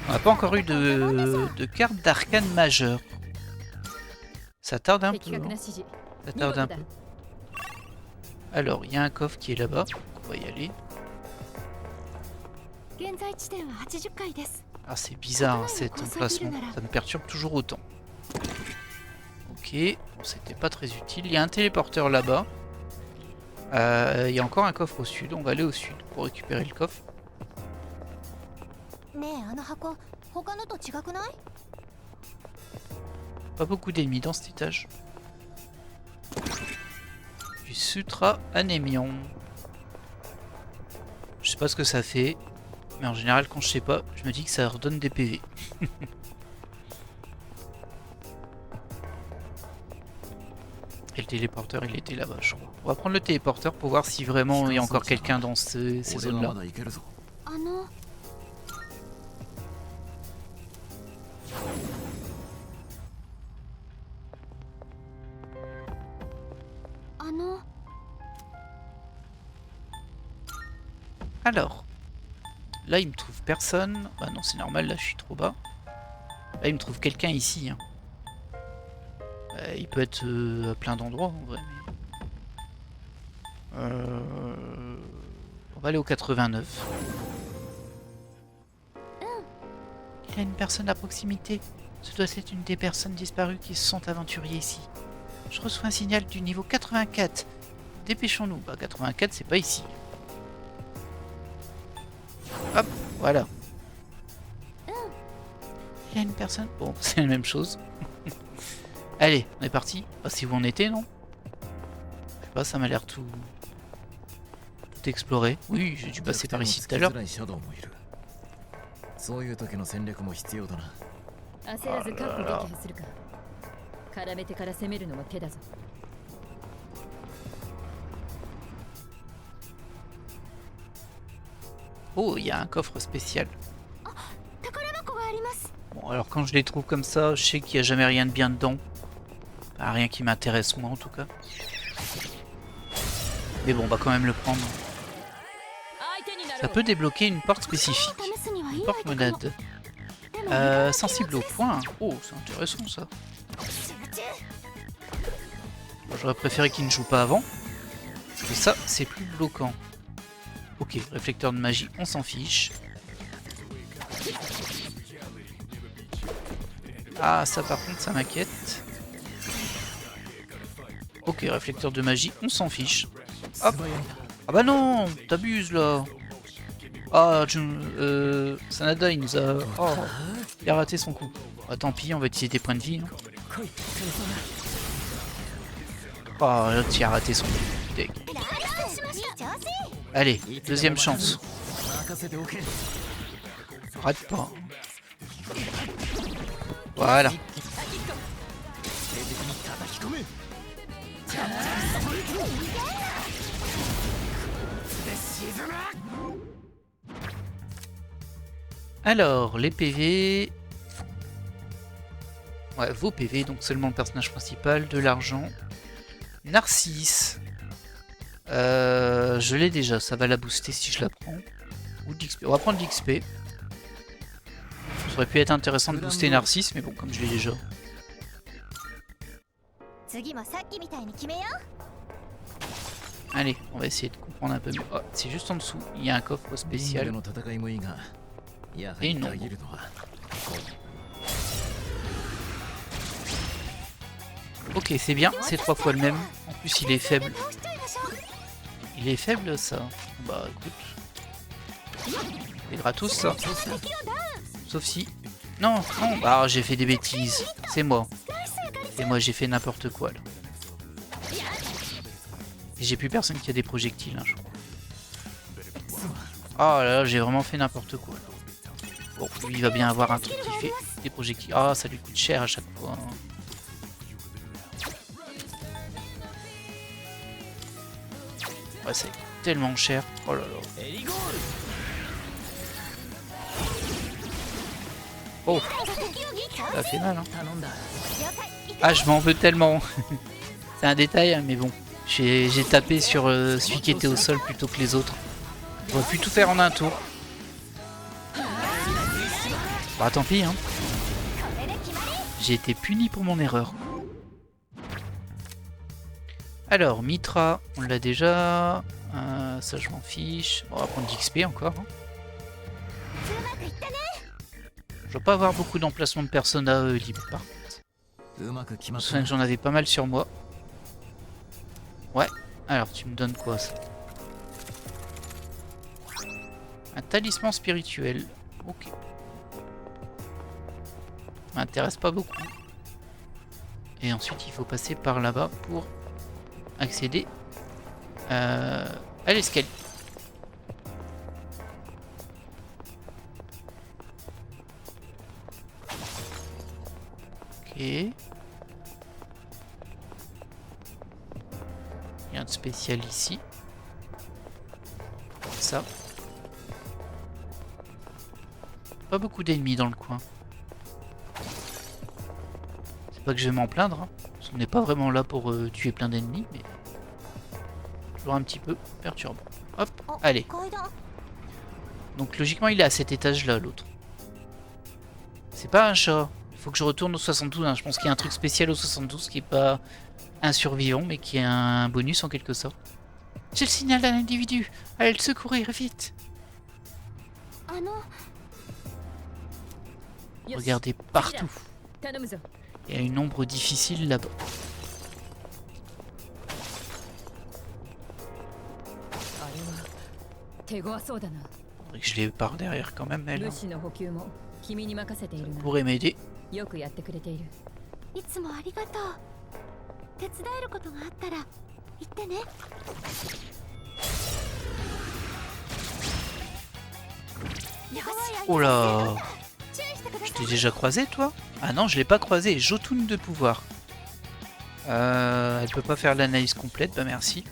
On n'a pas encore eu de carte d'arcane majeure. Ça tarde un peu. Hein. Ça tarde un peu. Alors, il y a un coffre qui est là-bas. On va y aller. Ah, c'est bizarre hein, cet emplacement. Ça me perturbe toujours autant. Ok, bon, c'était pas très utile. Il y a un téléporteur là-bas. Il y a encore un coffre au sud. On va aller au sud pour récupérer le coffre. Pas beaucoup d'ennemis dans cet étage. Du Sutra Anémion. Je sais pas ce que ça fait. Mais en général, quand je sais pas, je me dis que ça redonne des PV. Et le téléporteur, il était là-bas, je crois. On va prendre le téléporteur pour voir si vraiment il y a encore quelqu'un dans ces zones-là. Alors, là il me trouve personne. Bah non, c'est normal, là je suis trop bas. Là il me trouve quelqu'un ici. Hein. Il peut être à plein d'endroits en vrai. Mais... On va aller au 89. Il y a une personne à proximité. Ce doit être une des personnes disparues qui se sont aventuriées ici. Je reçois un signal du niveau 84. Dépêchons-nous. Bah 84 c'est pas ici. Hop, voilà. Il y a une personne... Bon, c'est la même chose. Allez, on est parti. Ah, si vous en étiez, non? Je sais pas, ça m'a l'air tout exploré. Oui, j'ai dû passer par ici tout à l'heure. Oh, il y a un coffre spécial. Bon, alors quand je les trouve comme ça, je sais qu'il n'y a jamais rien de bien dedans. Enfin, rien qui m'intéresse moi en tout cas. Mais bon, on va quand même le prendre. Ça peut débloquer une porte spécifique. Une porte monade. Sensible au point. Oh, c'est intéressant ça. Bon, j'aurais préféré qu'il ne joue pas avant. Parce que ça, c'est plus bloquant. Ok, réflecteur de magie, on s'en fiche. Ah, ça par contre, ça m'inquiète. Ok, réflecteur de magie, on s'en fiche. Hop. Ah bah non, t'abuses là. Ah, Sanada, il nous a... Oh, il a raté son coup. Ah, tant pis, on va utiliser des points de vie. Hein. Oh, là, tu as raté son coup. Deg. Allez, deuxième chance. Rate pas. Voilà. Alors, les PV... Ouais, vos PV, donc seulement le personnage principal, de l'argent. Narcisse. Je l'ai déjà, ça va la booster si je la prends. Ou de l'XP. On va prendre l'XP. Ça aurait pu être intéressant de booster Narcisse, mais bon, comme je l'ai déjà. 次もさっきみたいに決めよう。 Allez, on va essayer de comprendre un peu mieux. Oh, c'est juste en dessous, il y a un coffre 人魚 spécial. の戦いもいいがやは Et り non. たぎるのは Ok, c'est bien, c'est 3 fois le même. En plus, il est faible. Il est faible, ça. Bah, écoute. C'est gratos, ça. Sauf si... Non, non, bah, j'ai fait des bêtises. C'est moi. C'est moi, j'ai fait n'importe quoi, là. Et j'ai plus personne qui a des projectiles, hein, je crois. Oh là là, j'ai vraiment fait n'importe quoi. Bon, lui, il va bien avoir un truc qui fait des projectiles. Ah, ça lui coûte cher à chaque fois. Ouais, ça coûte tellement cher. Oh là là. Oh, ça a fait mal, hein. Ah, je m'en veux tellement. C'est un détail, hein, mais bon. J'ai tapé sur celui qui était au sol plutôt que les autres. J'aurais pu tout faire en un tour. Bah tant pis, hein. J'ai été puni pour mon erreur. Alors, Mitra, on l'a déjà. Ça, je m'en fiche. On va prendre d'XP encore. Hein. Je dois pas avoir beaucoup d'emplacements de persona libres par contre. うまく決 Je ま me った souviens que j'en avais pas mal sur moi. Ouais, alors tu me donnes quoi ça? Un talisman spirituel. Ok. M'intéresse pas beaucoup. Et ensuite il faut passer par là-bas pour accéder à l'escalier. Ok. Rien de spécial ici. Ça. Pas beaucoup d'ennemis dans le coin. C'est pas que je vais m'en plaindre. Hein. On n'est pas vraiment là pour tuer plein d'ennemis, mais toujours un petit peu perturbant. Hop, allez. Donc logiquement il est à cet étage là, l'autre. C'est pas un chat. Il faut que je retourne au 72. Hein. Je pense qu'il y a un truc spécial au 72 qui est pas un survivant, mais qui est un bonus en quelque sorte. J'ai le signal d'un individu. Allez le secourir, vite. Regardez partout. Il y a une ombre difficile là-bas. Faudrait que je l'ai par derrière quand même, elle. Pourrait m'aider. いつもありがとう。手伝えることがあったら言ってね。 Oh là! Je t'ai déjà croisé toi? Ah non, je l'ai pas croisé. Jotun de pouvoir. Elle peut pas faire l'analyse complète, bah merci.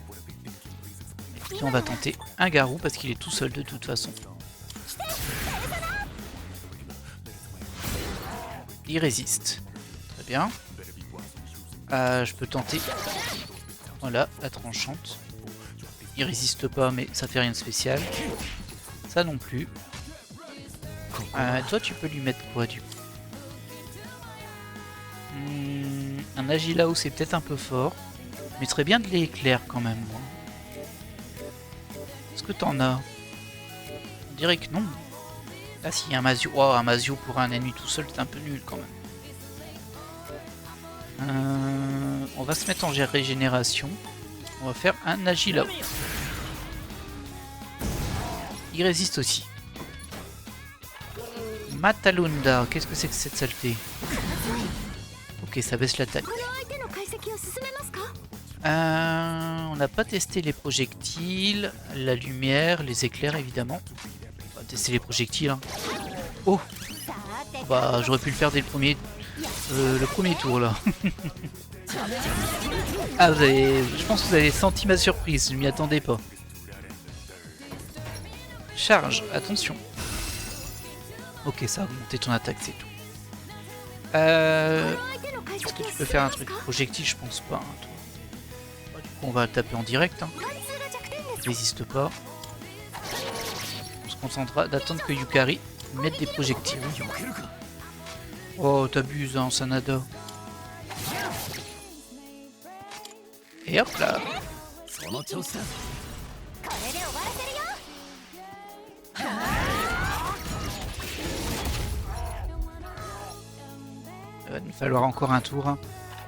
Et on va tenter un garou parce qu'il est tout seul de toute façon. Il résiste. Très bien. Je peux tenter. Voilà, la tranchante. Il résiste pas, mais ça fait rien de spécial. Ça non plus. Toi, tu peux lui mettre quoi du coup? Un Agilao, c'est peut-être un peu fort. Mais très bien de l'éclair quand même. Moi. Est-ce que t'en as? On dirait que non. Là, s'il y a un Mazio. Oh, un Mazio pour un ennemi tout seul, c'est un peu nul quand même. On va se mettre en régénération. On va faire un Agilao. Il résiste aussi. Matalunda, qu'est-ce que c'est que cette saleté? Ok, ça baisse la taille. On n'a pas testé les projectiles, la lumière, les éclairs évidemment. On va tester les projectiles. Hein. Oh, bah j'aurais pu le faire dès le premier tour là. Ah, je pense que vous avez senti ma surprise, je m'y attendais pas. Charge, attention. Ok, ça a augmenté ton attaque, c'est tout. Est-ce que tu peux faire un truc projectile? Je pense pas. Hein, bah, du coup, on va le taper en direct. Hein. Résiste pas. On se concentrera d'attendre que Yukari mettre des projectiles. 避けるか。 Oh, t'abuses, hein, Sanada. Et hop là. その調子だ。これで終わらせるよ。 Il va nous falloir encore un tour. Hein.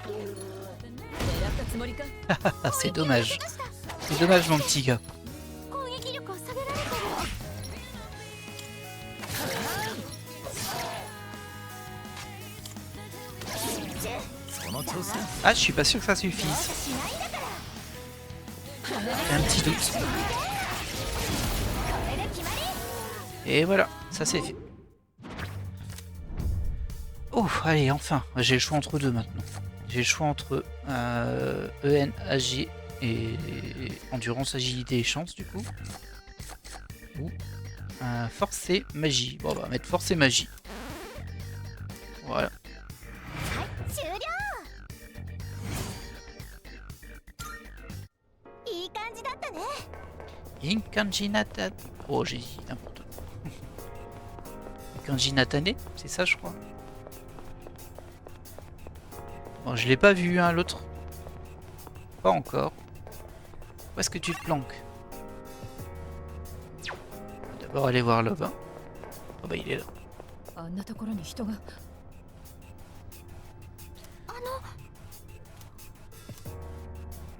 狙ったつもりか。 Ah, c'est dommage. C'est dommage, mon petit gars. 攻撃力を下げられてる。 その調子だ。 Ah, je suis pas sûr que ça suffise. しないんだから J'ai un petit doute. これで決まり。 Et voilà, ça c'est fait. Oh, allez, enfin. J'ai le choix entre deux maintenant. J'ai le choix entre EN, AG et Endurance, Agilité et Chance du coup. Ou Force et Magie. Bon, on va mettre Force et Magie. Voilà. 終了。いい感じだったね。 Inkanji Nata... Oh, j'ai dit n'importe quoi. Inkanji Natane, c'est ça je crois. Bon, je l'ai pas vu, hein, l'autre. Pas encore. Où est-ce que tu te planques? On va d'abord aller voir là-bas. Oh bah il est là. あんなところに人が。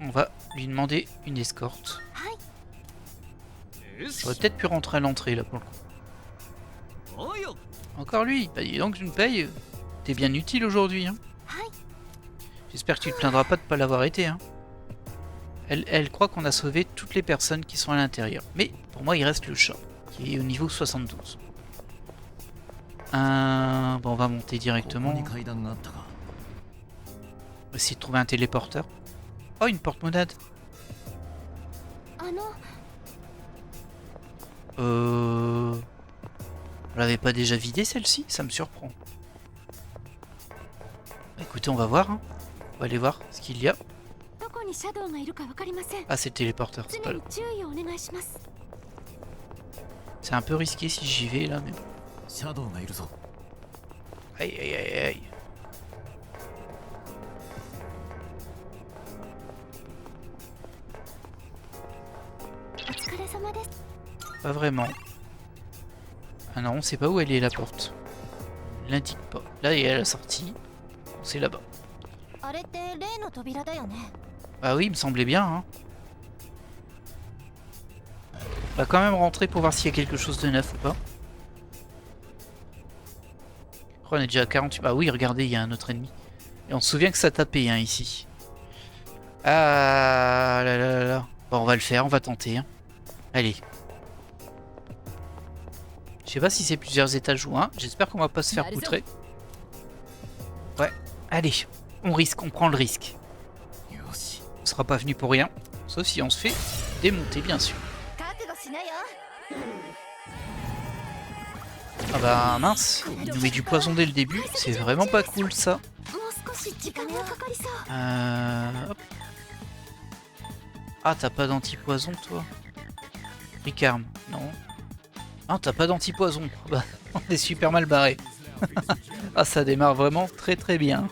On va lui demander une escorte. はい On aurait peut-être pu rentrer à l'entrée là pour le coup. おいよ。 Encore lui, bah dis donc je me paye. T'es bien utile aujourd'hui, hein. はい。 J'espère que tu te plaindras pas de pas l'avoir été, hein. Elle croit qu'on a sauvé toutes les personnes qui sont à l'intérieur. Mais pour moi il reste le chat, qui est au niveau 72. Bon, on va monter ここ directement. に階段があったか。 On va essayer de trouver un téléporteur. Oh, une porte-monade. あの On l'avait pas déjà vidée celle-ci? Ça me surprend. Bah, écoutez, on va voir. Hein. On va aller voir ce qu'il y a. どこにシャドウがいるかわかりません。 Ah, c'est le téléporteur. C'est 常 pas... に注意をお願いします。 C'est un peu risqué si j'y vais là, mais bon. シャドウがいるぞ。 Aïe, aïe, aïe, aïe. Pas vraiment. Ah non, on sait pas où elle est la porte. On l'indique pas. Là, il y a la sortie. C'est là-bas. あれって例の扉だよね。 Bah oui, il me semblait bien. Hein. On va quand même rentrer pour voir s'il y a quelque chose de neuf ou pas. Je crois qu'on est déjà à 48. Bah oui, regardez, il y a un autre ennemi. Et on se souvient que ça tapait hein, ici. Ah là là là là. Bon, on va le faire, on va tenter. Hein. Allez. Je sais pas si c'est plusieurs étages ou un. J'espère qu'on va pas se faire poutrer. Ouais, allez. On risque, on prend le risque. よし。 On sera pas venu pour rien. Sauf si on se fait démonter, bien sûr. 覚悟しなよ。 Ah bah mince, il nous met du poison dès le début. C'est vraiment pas cool ça. もう少し時間がかかりそう。 Hop. Ah, t'as pas d'anti-poison toi? Ricarme, non. Ah, t'as pas d'anti-poison. Bah, on est super mal barré. Ah, ça démarre vraiment très très bien.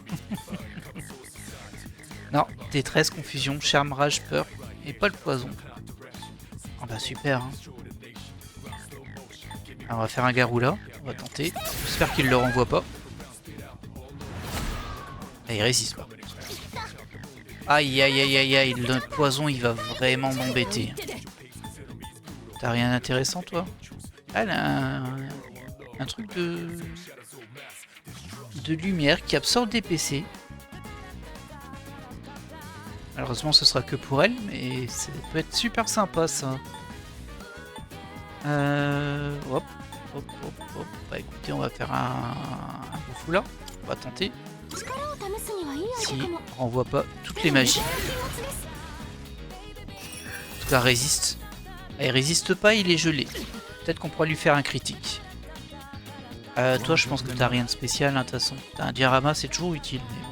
Non, détresse, confusion, charme, rage, peur, et pas le poison. Ah bah super. Hein. Alors, on va faire un garou là, on va tenter. J'espère qu'il le renvoie pas. Ah, il résiste pas. Aïe aïe aïe aïe aïe, le poison il va vraiment m'embêter. T'as rien d'intéressant toi? Ah, elle a un truc de lumière qui absorbe des PC. Malheureusement ce sera que pour elle, mais ça peut être super sympa ça. Hop, hop, hop, hop. Bah écoutez, on va faire un fou là. On va tenter. 力を試すにはいい相手 Si かも。 on renvoie pas toutes les magies. En tout cas résiste. Elle résiste pas, il est gelé. Peut-être qu'on pourra lui faire un critique. Toi je pense que t'as rien de spécial hein, de toute façon. T'as un diorama, c'est toujours utile. Mais bon.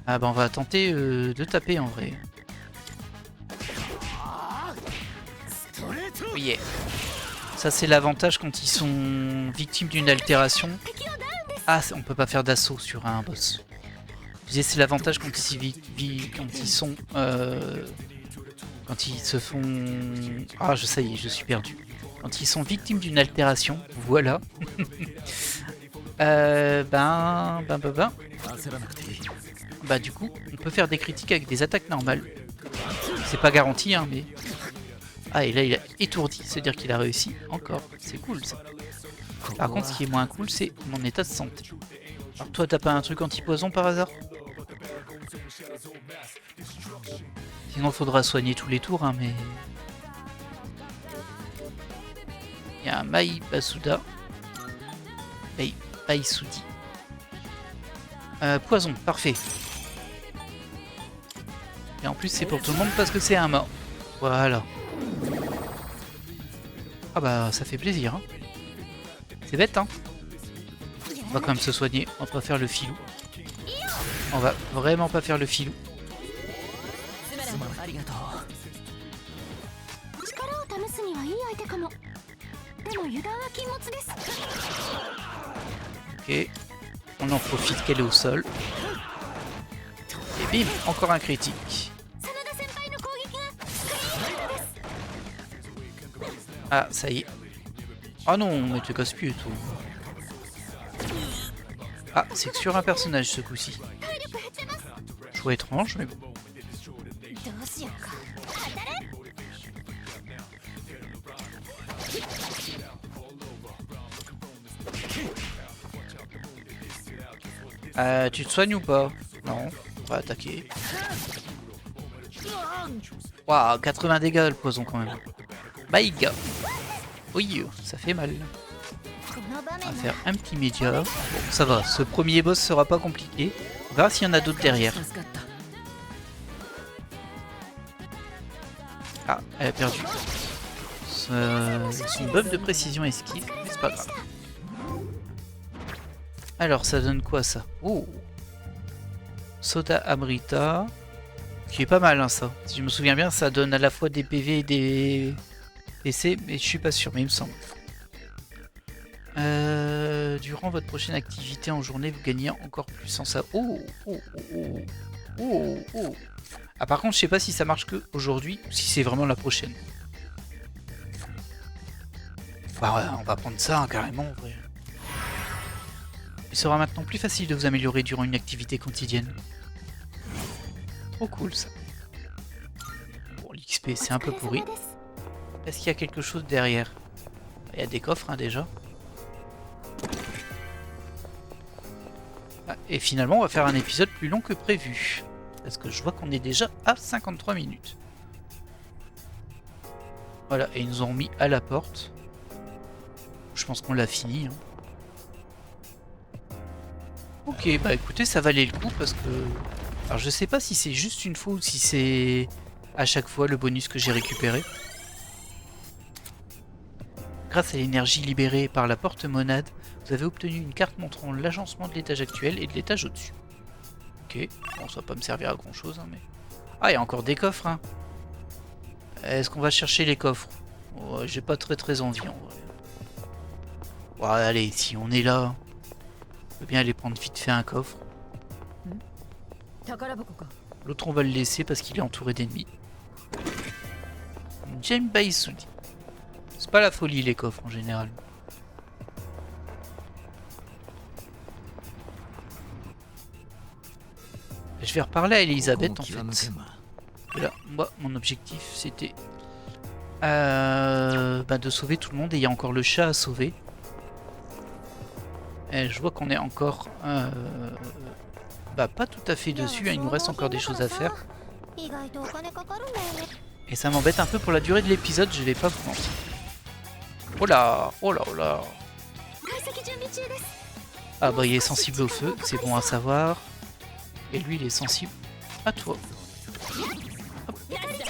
Ah bah on va tenter de taper en vrai. Oh yeah. Ça c'est l'avantage quand ils sont victimes d'une altération. Ah, on peut pas faire d'assaut sur un boss. Je disais c'est l'avantage quand ils sont... quand ils se font... Ah, ça y est, je suis perdu. Quand ils sont victimes d'une altération, voilà. Bah du coup, on peut faire des critiques avec des attaques normales. C'est pas garanti, hein, mais... Ah, et là, il a étourdi, c'est-à-dire qu'il a réussi encore. C'est cool, ça. Par contre, ce qui est moins cool, c'est mon état de santé. Alors toi, t'as pas un truc anti-poison par hasard? Sinon, faudra soigner tous les tours, hein, mais... Il y a un Mai Basuda. Baisudi. Poison, parfait. Et en plus, c'est pour tout le monde parce que c'est un mort. Voilà. Ah bah, ça fait plaisir, hein. C'est bête, hein. On va quand même se soigner, on va pas faire le filou. On va vraiment pas faire le filou. Ok, on en profite qu'elle est au sol. Et bim, encore un critique. Ah, ça y est. Ah non, mais tu casses plus et tout. Ah, c'est que sur un personnage ce coup-ci. Choix étrange, mais bon. Tu te soignes ou pas? Non, on va attaquer. Waouh, 80 dégâts le poison quand même. My god. Oui, ça fait mal. On va faire un petit média. Bon, ça va, ce premier boss sera pas compliqué. On verra s'il y en a d'autres derrière. Ah, elle a perdu son buff de précision esquive, mais c'est pas grave. Alors, ça donne quoi ça? Oh, Soda Amrita, qui est pas mal, hein, ça. Si je me souviens bien, ça donne à la fois des PV et des PC, mais je suis pas sûr, mais il me semble. Durant votre prochaine activité en journée, vous gagnez encore plus en ça. Oh. Ah, par contre, je sais pas si ça marche que aujourd'hui ou si c'est vraiment la prochaine. Bah ouais, on va prendre ça, hein, carrément, en vrai. Il sera maintenant plus facile de vous améliorer durant une activité quotidienne. Trop cool, ça. Bon, l'XP, c'est un peu pourri. Est-ce qu'il y a quelque chose derrière? Il y a des coffres, hein, déjà. Ah, et finalement, on va faire un épisode plus long que prévu. Parce que je vois qu'on est déjà à 53 minutes. Voilà, et ils nous ont mis à la porte. Je pense qu'on l'a fini. Hein. Ok, bah écoutez, ça valait le coup parce que... Alors je sais pas si c'est juste une fois ou si c'est à chaque fois le bonus que j'ai récupéré. Grâce à l'énergie libérée par la porte-monade, vous avez obtenu une carte montrant l'agencement de l'étage actuel et de l'étage au-dessus. Ok, bon ça va pas me servir à grand chose, hein, mais... Ah, il y a encore des coffres, hein. Est-ce qu'on va chercher les coffres? Oh, j'ai pas très envie en vrai. Bon, allez, si on est là, je veux bien aller prendre vite fait un coffre. L'autre on va le laisser parce qu'il est entouré d'ennemis. James Baisudi. C'est pas la folie les coffres en général. Je vais reparler à Elisabeth en fait. Là, moi, mon objectif c'était de sauver tout le monde et il y a encore le chat à sauver. Et je vois qu'on est encore pas tout à fait dessus, hein, il nous reste encore des choses à faire. Et ça m'embête un peu pour la durée de l'épisode, je vais pas vous mentir. Oh là. Ah bah il est sensible au feu, c'est bon à savoir. Et lui il est sensible à toi.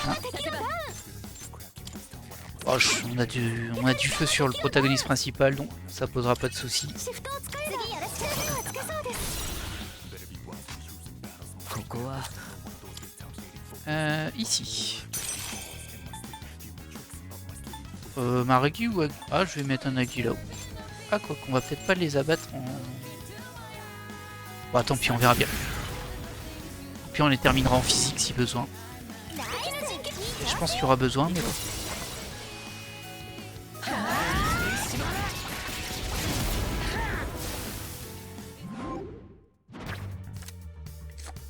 Hein. Oh, on a du feu sur le protagoniste principal, donc ça posera pas de soucis. Ici. Maragi ou Agi? Ah, je vais mettre un Agi là-haut. Ah, quoi qu'on va peut-être pas les abattre en... Bon, tant pis, on verra bien. Puis on les terminera en physique si besoin. Je pense qu'il y aura besoin, mais bon.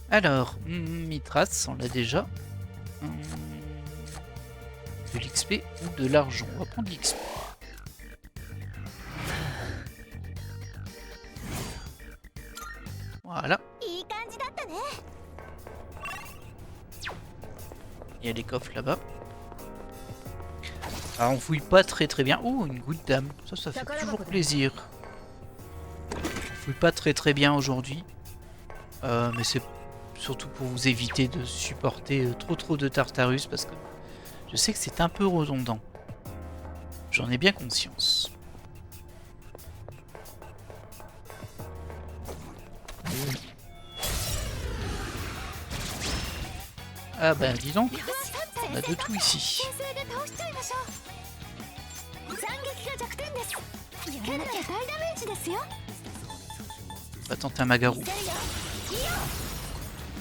Alors, Mithras, on l'a déjà. De l'XP ou de l'argent? On va prendre l'XP. Voilà. Il y a les coffres là-bas. Alors on fouille pas très bien. Oh, une goutte d'âme. Ça fait toujours plaisir. On fouille pas très bien aujourd'hui. Mais c'est surtout pour vous éviter de supporter trop de Tartarus parce que je sais que c'est un peu redondant. J'en ai bien conscience. Ah bah dis donc, on a de tout ici. On va tenter un Magaru.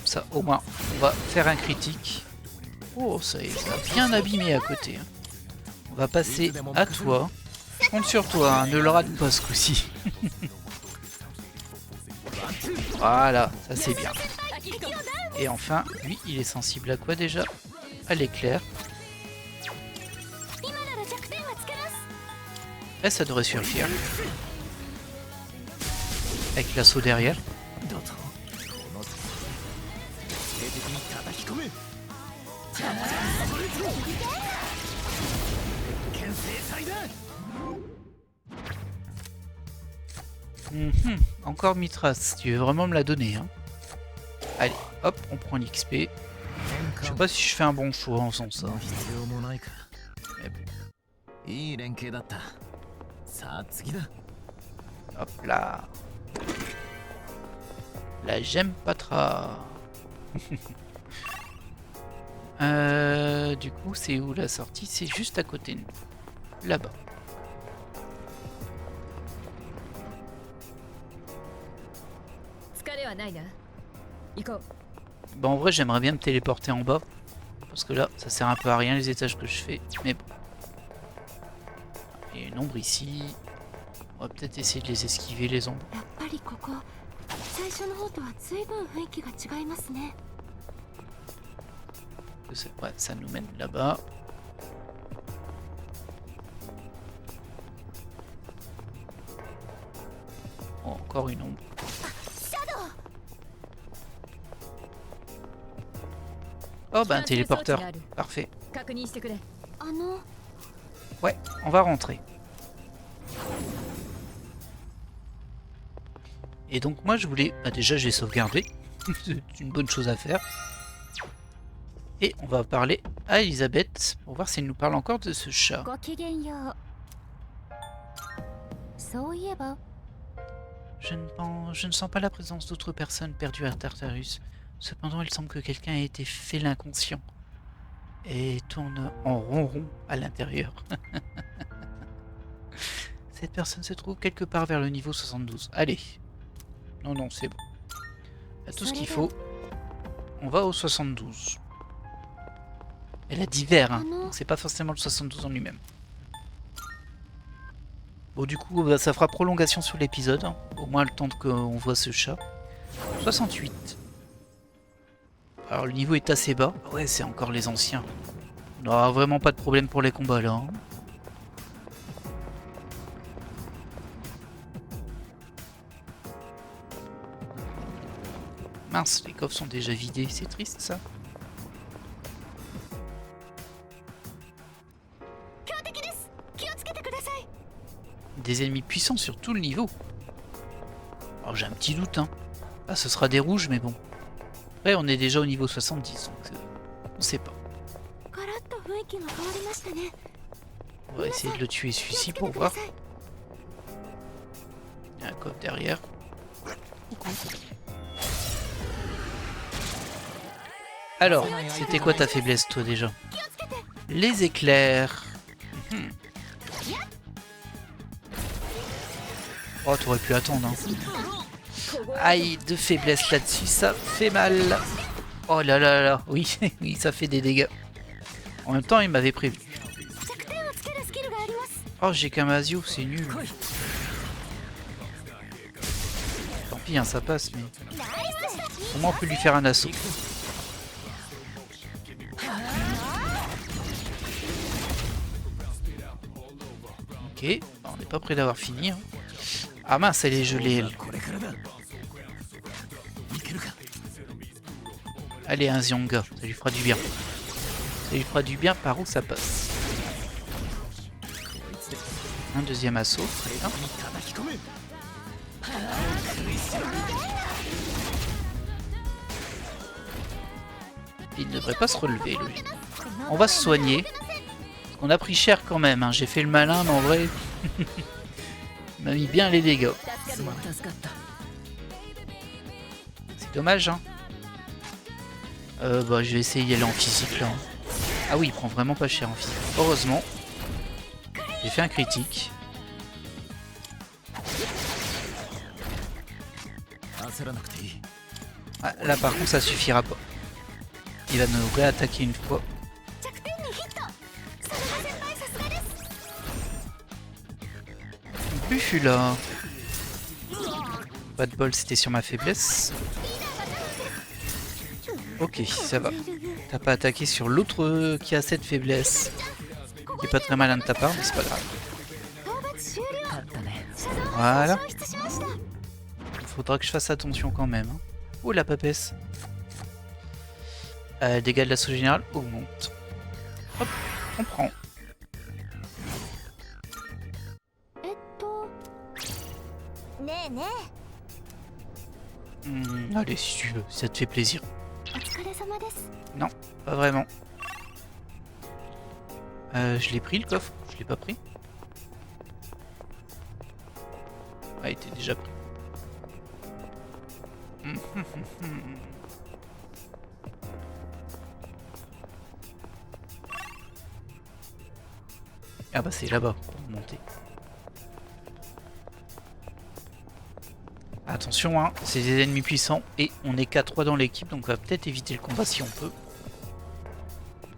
Ça au moins, on va faire un critique. Oh, ça a bien abîmé à côté. On va passer à toi. Je compte sur toi, hein, ne le rate pas ce coup-ci. Voilà, ça c'est bien. Et enfin, lui, il est sensible à quoi déjà? À l'éclair. Et ça devrait suffire. Avec l'assaut derrière. Encore Mithras, tu veux vraiment me la donner, hein? Allez, hop, on prend l'XP. Je sais pas si je fais un bon choix en faisant ça. Mais bon. Hop là. La j'aime pas trop. Du coup, c'est où la sortie? C'est juste à côté de nous. Là-bas. Bon, en vrai, j'aimerais bien me téléporter en bas. Parce que là, ça sert un peu à rien les étages que je fais. Mais bon. Il y a une ombre ici. On va peut-être essayer de les esquiver, les ombres. Ouais, ça nous mène là-bas. Oh, encore une ombre. Oh bah un téléporteur, parfait. Ouais, on va rentrer. Et donc moi je voulais... Bah déjà j'ai sauvegardé, c'est une bonne chose à faire. Et on va parler à Elisabeth pour voir si elle nous parle encore de ce chat. Je ne sens pas la présence d'autres personnes perdues à Tartarus. Cependant, il semble que quelqu'un ait été fait l'inconscient et tourne en ronron à l'intérieur. Cette personne se trouve quelque part vers le niveau 72. Allez. Non, c'est bon. Il y a tout ce qu'il faut. On va au 72. Elle a divers, hein. Donc c'est pas forcément le 72 en lui-même. Bon, du coup, bah, ça fera prolongation sur l'épisode. Hein. Au moins le temps qu'on voit ce chat. 68. Alors le niveau est assez bas. Ouais, c'est encore les anciens. On n'aura vraiment pas de problème pour les combats là. Hein. Mince, les coffres sont déjà vidés. C'est triste ça. Des ennemis puissants sur tout le niveau. Alors j'ai un petit doute. Hein. Ah, ce sera des rouges, mais bon. Après, on est déjà au niveau 70, donc on sait pas. On va essayer de le tuer celui-ci pour voir. Il y a un coffre derrière. Alors, c'était quoi ta faiblesse, toi, déjà? Les éclairs. Oh, t'aurais pu attendre. Hein. Aïe, de faiblesse là-dessus, ça fait mal. Oh là là là, oui, oui, ça fait des dégâts. En même temps, il m'avait prévu. Oh, j'ai Kamasio, c'est nul. Tant pis, hein, ça passe, mais... Au moins, on peut lui faire un assaut. Ok, on n'est pas près d'avoir fini. Hein. Ah mince, elle est gelée, elle. Allez, un Zionga, ça lui fera du bien. Ça lui fera du bien par où ça passe. Un deuxième assaut, allez là. Il ne devrait pas se relever, lui. On va se soigner. On a pris cher quand même, hein. J'ai fait le malin, mais en vrai... Il m'a mis bien les dégâts. C'est dommage, hein. Bah, je vais essayer d'y aller en physique, là. Ah oui, il prend vraiment pas cher en physique. Heureusement. J'ai fait un critique. Ah, là, par contre, ça suffira pas. Il va nous réattaquer une fois. Buffula. Pas de bol, c'était sur ma faiblesse. Ok, ça va. T'as pas attaqué sur l'autre qui a cette faiblesse. Qui est pas très malin de ta part, mais c'est pas grave. Voilà. Faudra que je fasse attention quand même. Hein. Oh la papesse. Dégâts de l'assaut général augmente. Hop, on prend. Allez, si tu veux, si ça te fait plaisir. Non, pas vraiment. Je l'ai pris le coffre. Je l'ai pas pris. Ah, il était déjà pris. Ah bah c'est là-bas pour monter. Attention, hein, c'est des ennemis puissants et on est qu'à 3 dans l'équipe, donc on va peut-être éviter le combat si on peut.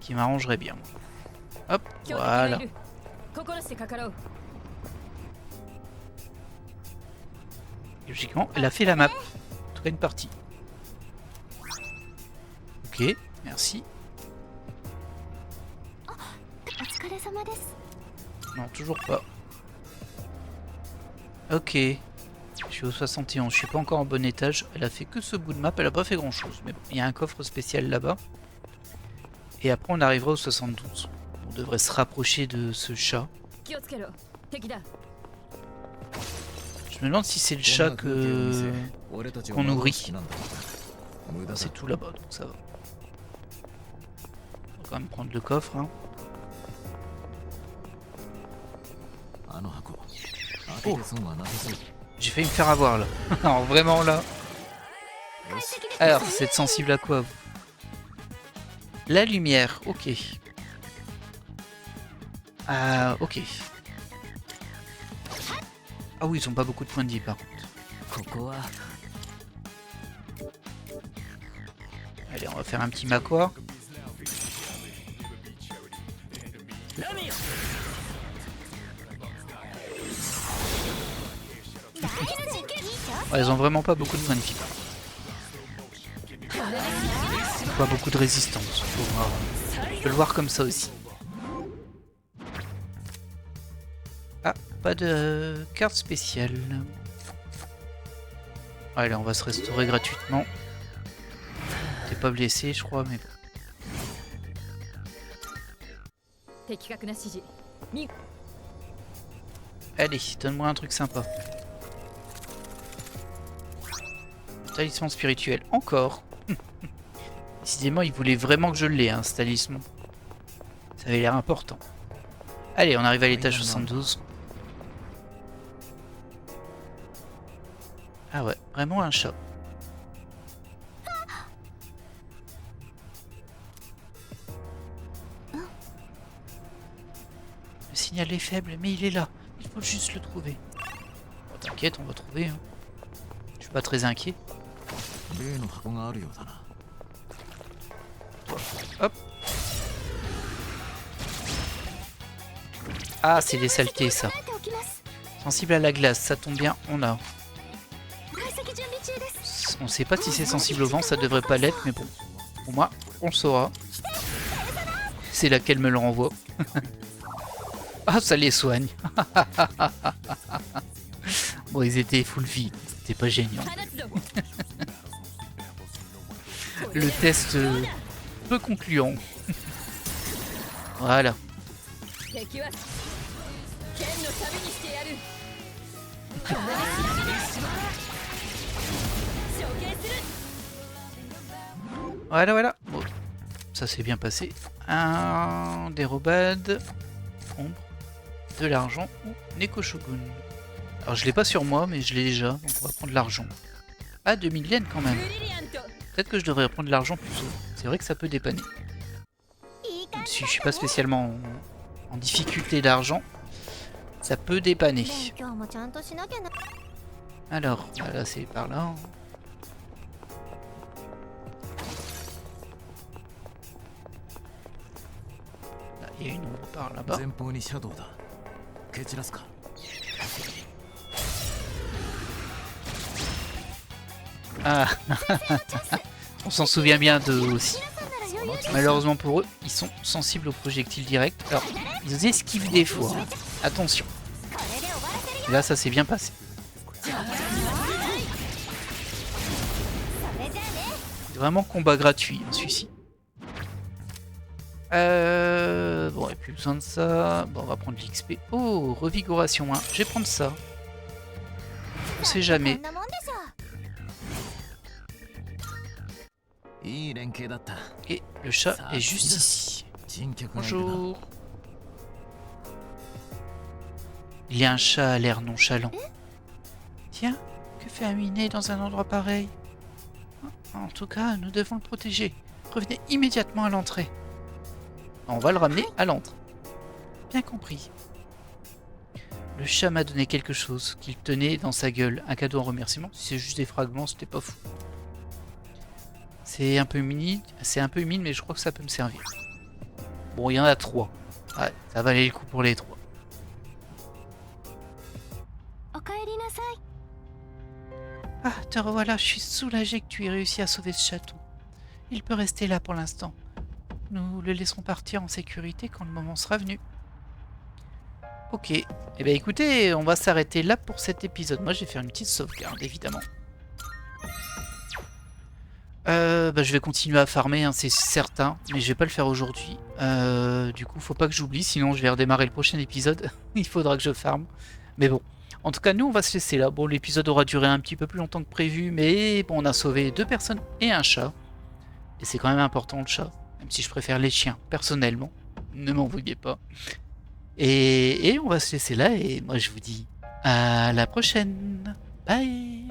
Qui m'arrangerait bien. Hop, voilà. Logiquement, elle a fait la map. En tout cas, une partie. Ok, merci. Non, toujours pas. Ok. Je suis au 71, je suis pas encore en bon étage. Elle a fait que ce bout de map, elle a pas fait grand chose. Mais bon, il y a un coffre spécial là-bas. Et après on arrivera au 72. On devrait se rapprocher de ce chat. Je me demande si c'est le chat qu'on nourrit. C'est tout là-bas, donc ça va. On va quand même prendre le coffre. Hein. Oh. J'ai failli me faire avoir là. Alors vraiment là. Alors, vous êtes sensible à quoi vous? La lumière, ok. Ok. Ah oui, ils ont pas beaucoup de points de vie par contre. Allez, on va faire un petit macquart. Ouais, ils ont vraiment pas beaucoup de points de vie. Pas beaucoup de résistance. Je peux le voir comme ça aussi. Ah, pas de carte spéciale. Allez, on va se restaurer gratuitement. T'es pas blessé, je crois, mais bon. Allez, donne-moi un truc sympa. Talisman spirituel, encore. Décidément, il voulait vraiment que je l'ai, hein, ce talisman. Ça avait l'air important. Allez, on arrive à l'étage 72. Ah ouais, vraiment un chat. Le signal est faible, mais il est là. Il faut juste le trouver. T'inquiète, on va trouver. Hein. Je suis pas très inquiet. 例の箱があるようだな。 Hop. Ah, c'est des saletés ça. Sensible à la glace, ça tombe bien, on a. On sait pas si c'est sensible au vent, ça devrait pas l'être, mais bon. Pour moi, on le saura. C'est laquelle me le renvoie. Ah, ça les soigne. Bon, ils étaient full vie, c'était pas génial. Le test peu concluant. Voilà. Voilà, voilà. Bon, ça s'est bien passé. Un dérobade, ombre, de l'argent ou Neko Shogun. Alors je l'ai pas sur moi, mais je l'ai déjà, donc on va prendre l'argent. Ah, 2000 yens quand même. Peut-être que je devrais prendre l'argent plus tôt. C'est vrai que ça peut dépanner. Même si je suis pas spécialement en difficulté d'argent, ça peut dépanner. Alors, là c'est par là. Là, il y a une ombre par là-bas. 前方にシャドウだ。蹴散らすか。 Ah, on s'en souvient bien d'eux aussi. Malheureusement pour eux, ils sont sensibles aux projectiles directs. Alors, ils esquivent des fois. Hein. Attention. Et là, ça s'est bien passé. Vraiment combat gratuit, hein, celui-ci. Bon, il n'y a plus besoin de ça. Bon, on va prendre l'XP. Oh, revigoration 1. Je vais prendre ça. On sait jamais. いい連携だった。 Et le chat est juste ici. 珍客がいるな。 Bonjour. Il y a un chat à l'air nonchalant. Tiens, que fait un minet dans un endroit pareil? En tout cas, nous devons le protéger. Revenez immédiatement à l'entrée. On va le ramener à l'entrée. Bien compris. Le chat m'a donné quelque chose qu'il tenait dans sa gueule. Un cadeau en remerciement. Si c'est juste des fragments, c'était pas fou. C'est un peu humide, mais je crois que ça peut me servir. Bon, il y en a 3. Ouais, ça valait le coup pour les 3. Ah, te revoilà, je suis soulagé que tu aies réussi à sauver ce château. Il peut rester là pour l'instant. Nous le laisserons partir en sécurité quand le moment sera venu. Ok. Eh bien écoutez, on va s'arrêter là pour cet épisode. Moi, je vais faire une petite sauvegarde, évidemment. Je vais continuer à farmer, hein, c'est certain, mais je vais pas le faire aujourd'hui. Du coup, faut pas que j'oublie, sinon je vais redémarrer le prochain épisode. Il faudra que je farme. Mais bon, en tout cas, nous, on va se laisser là. Bon, l'épisode aura duré un petit peu plus longtemps que prévu, mais bon, on a sauvé 2 personnes et un chat. Et c'est quand même important, le chat, même si je préfère les chiens, personnellement. Ne m'en vouliez pas. Et on va se laisser là, et moi, je vous dis à la prochaine. Bye.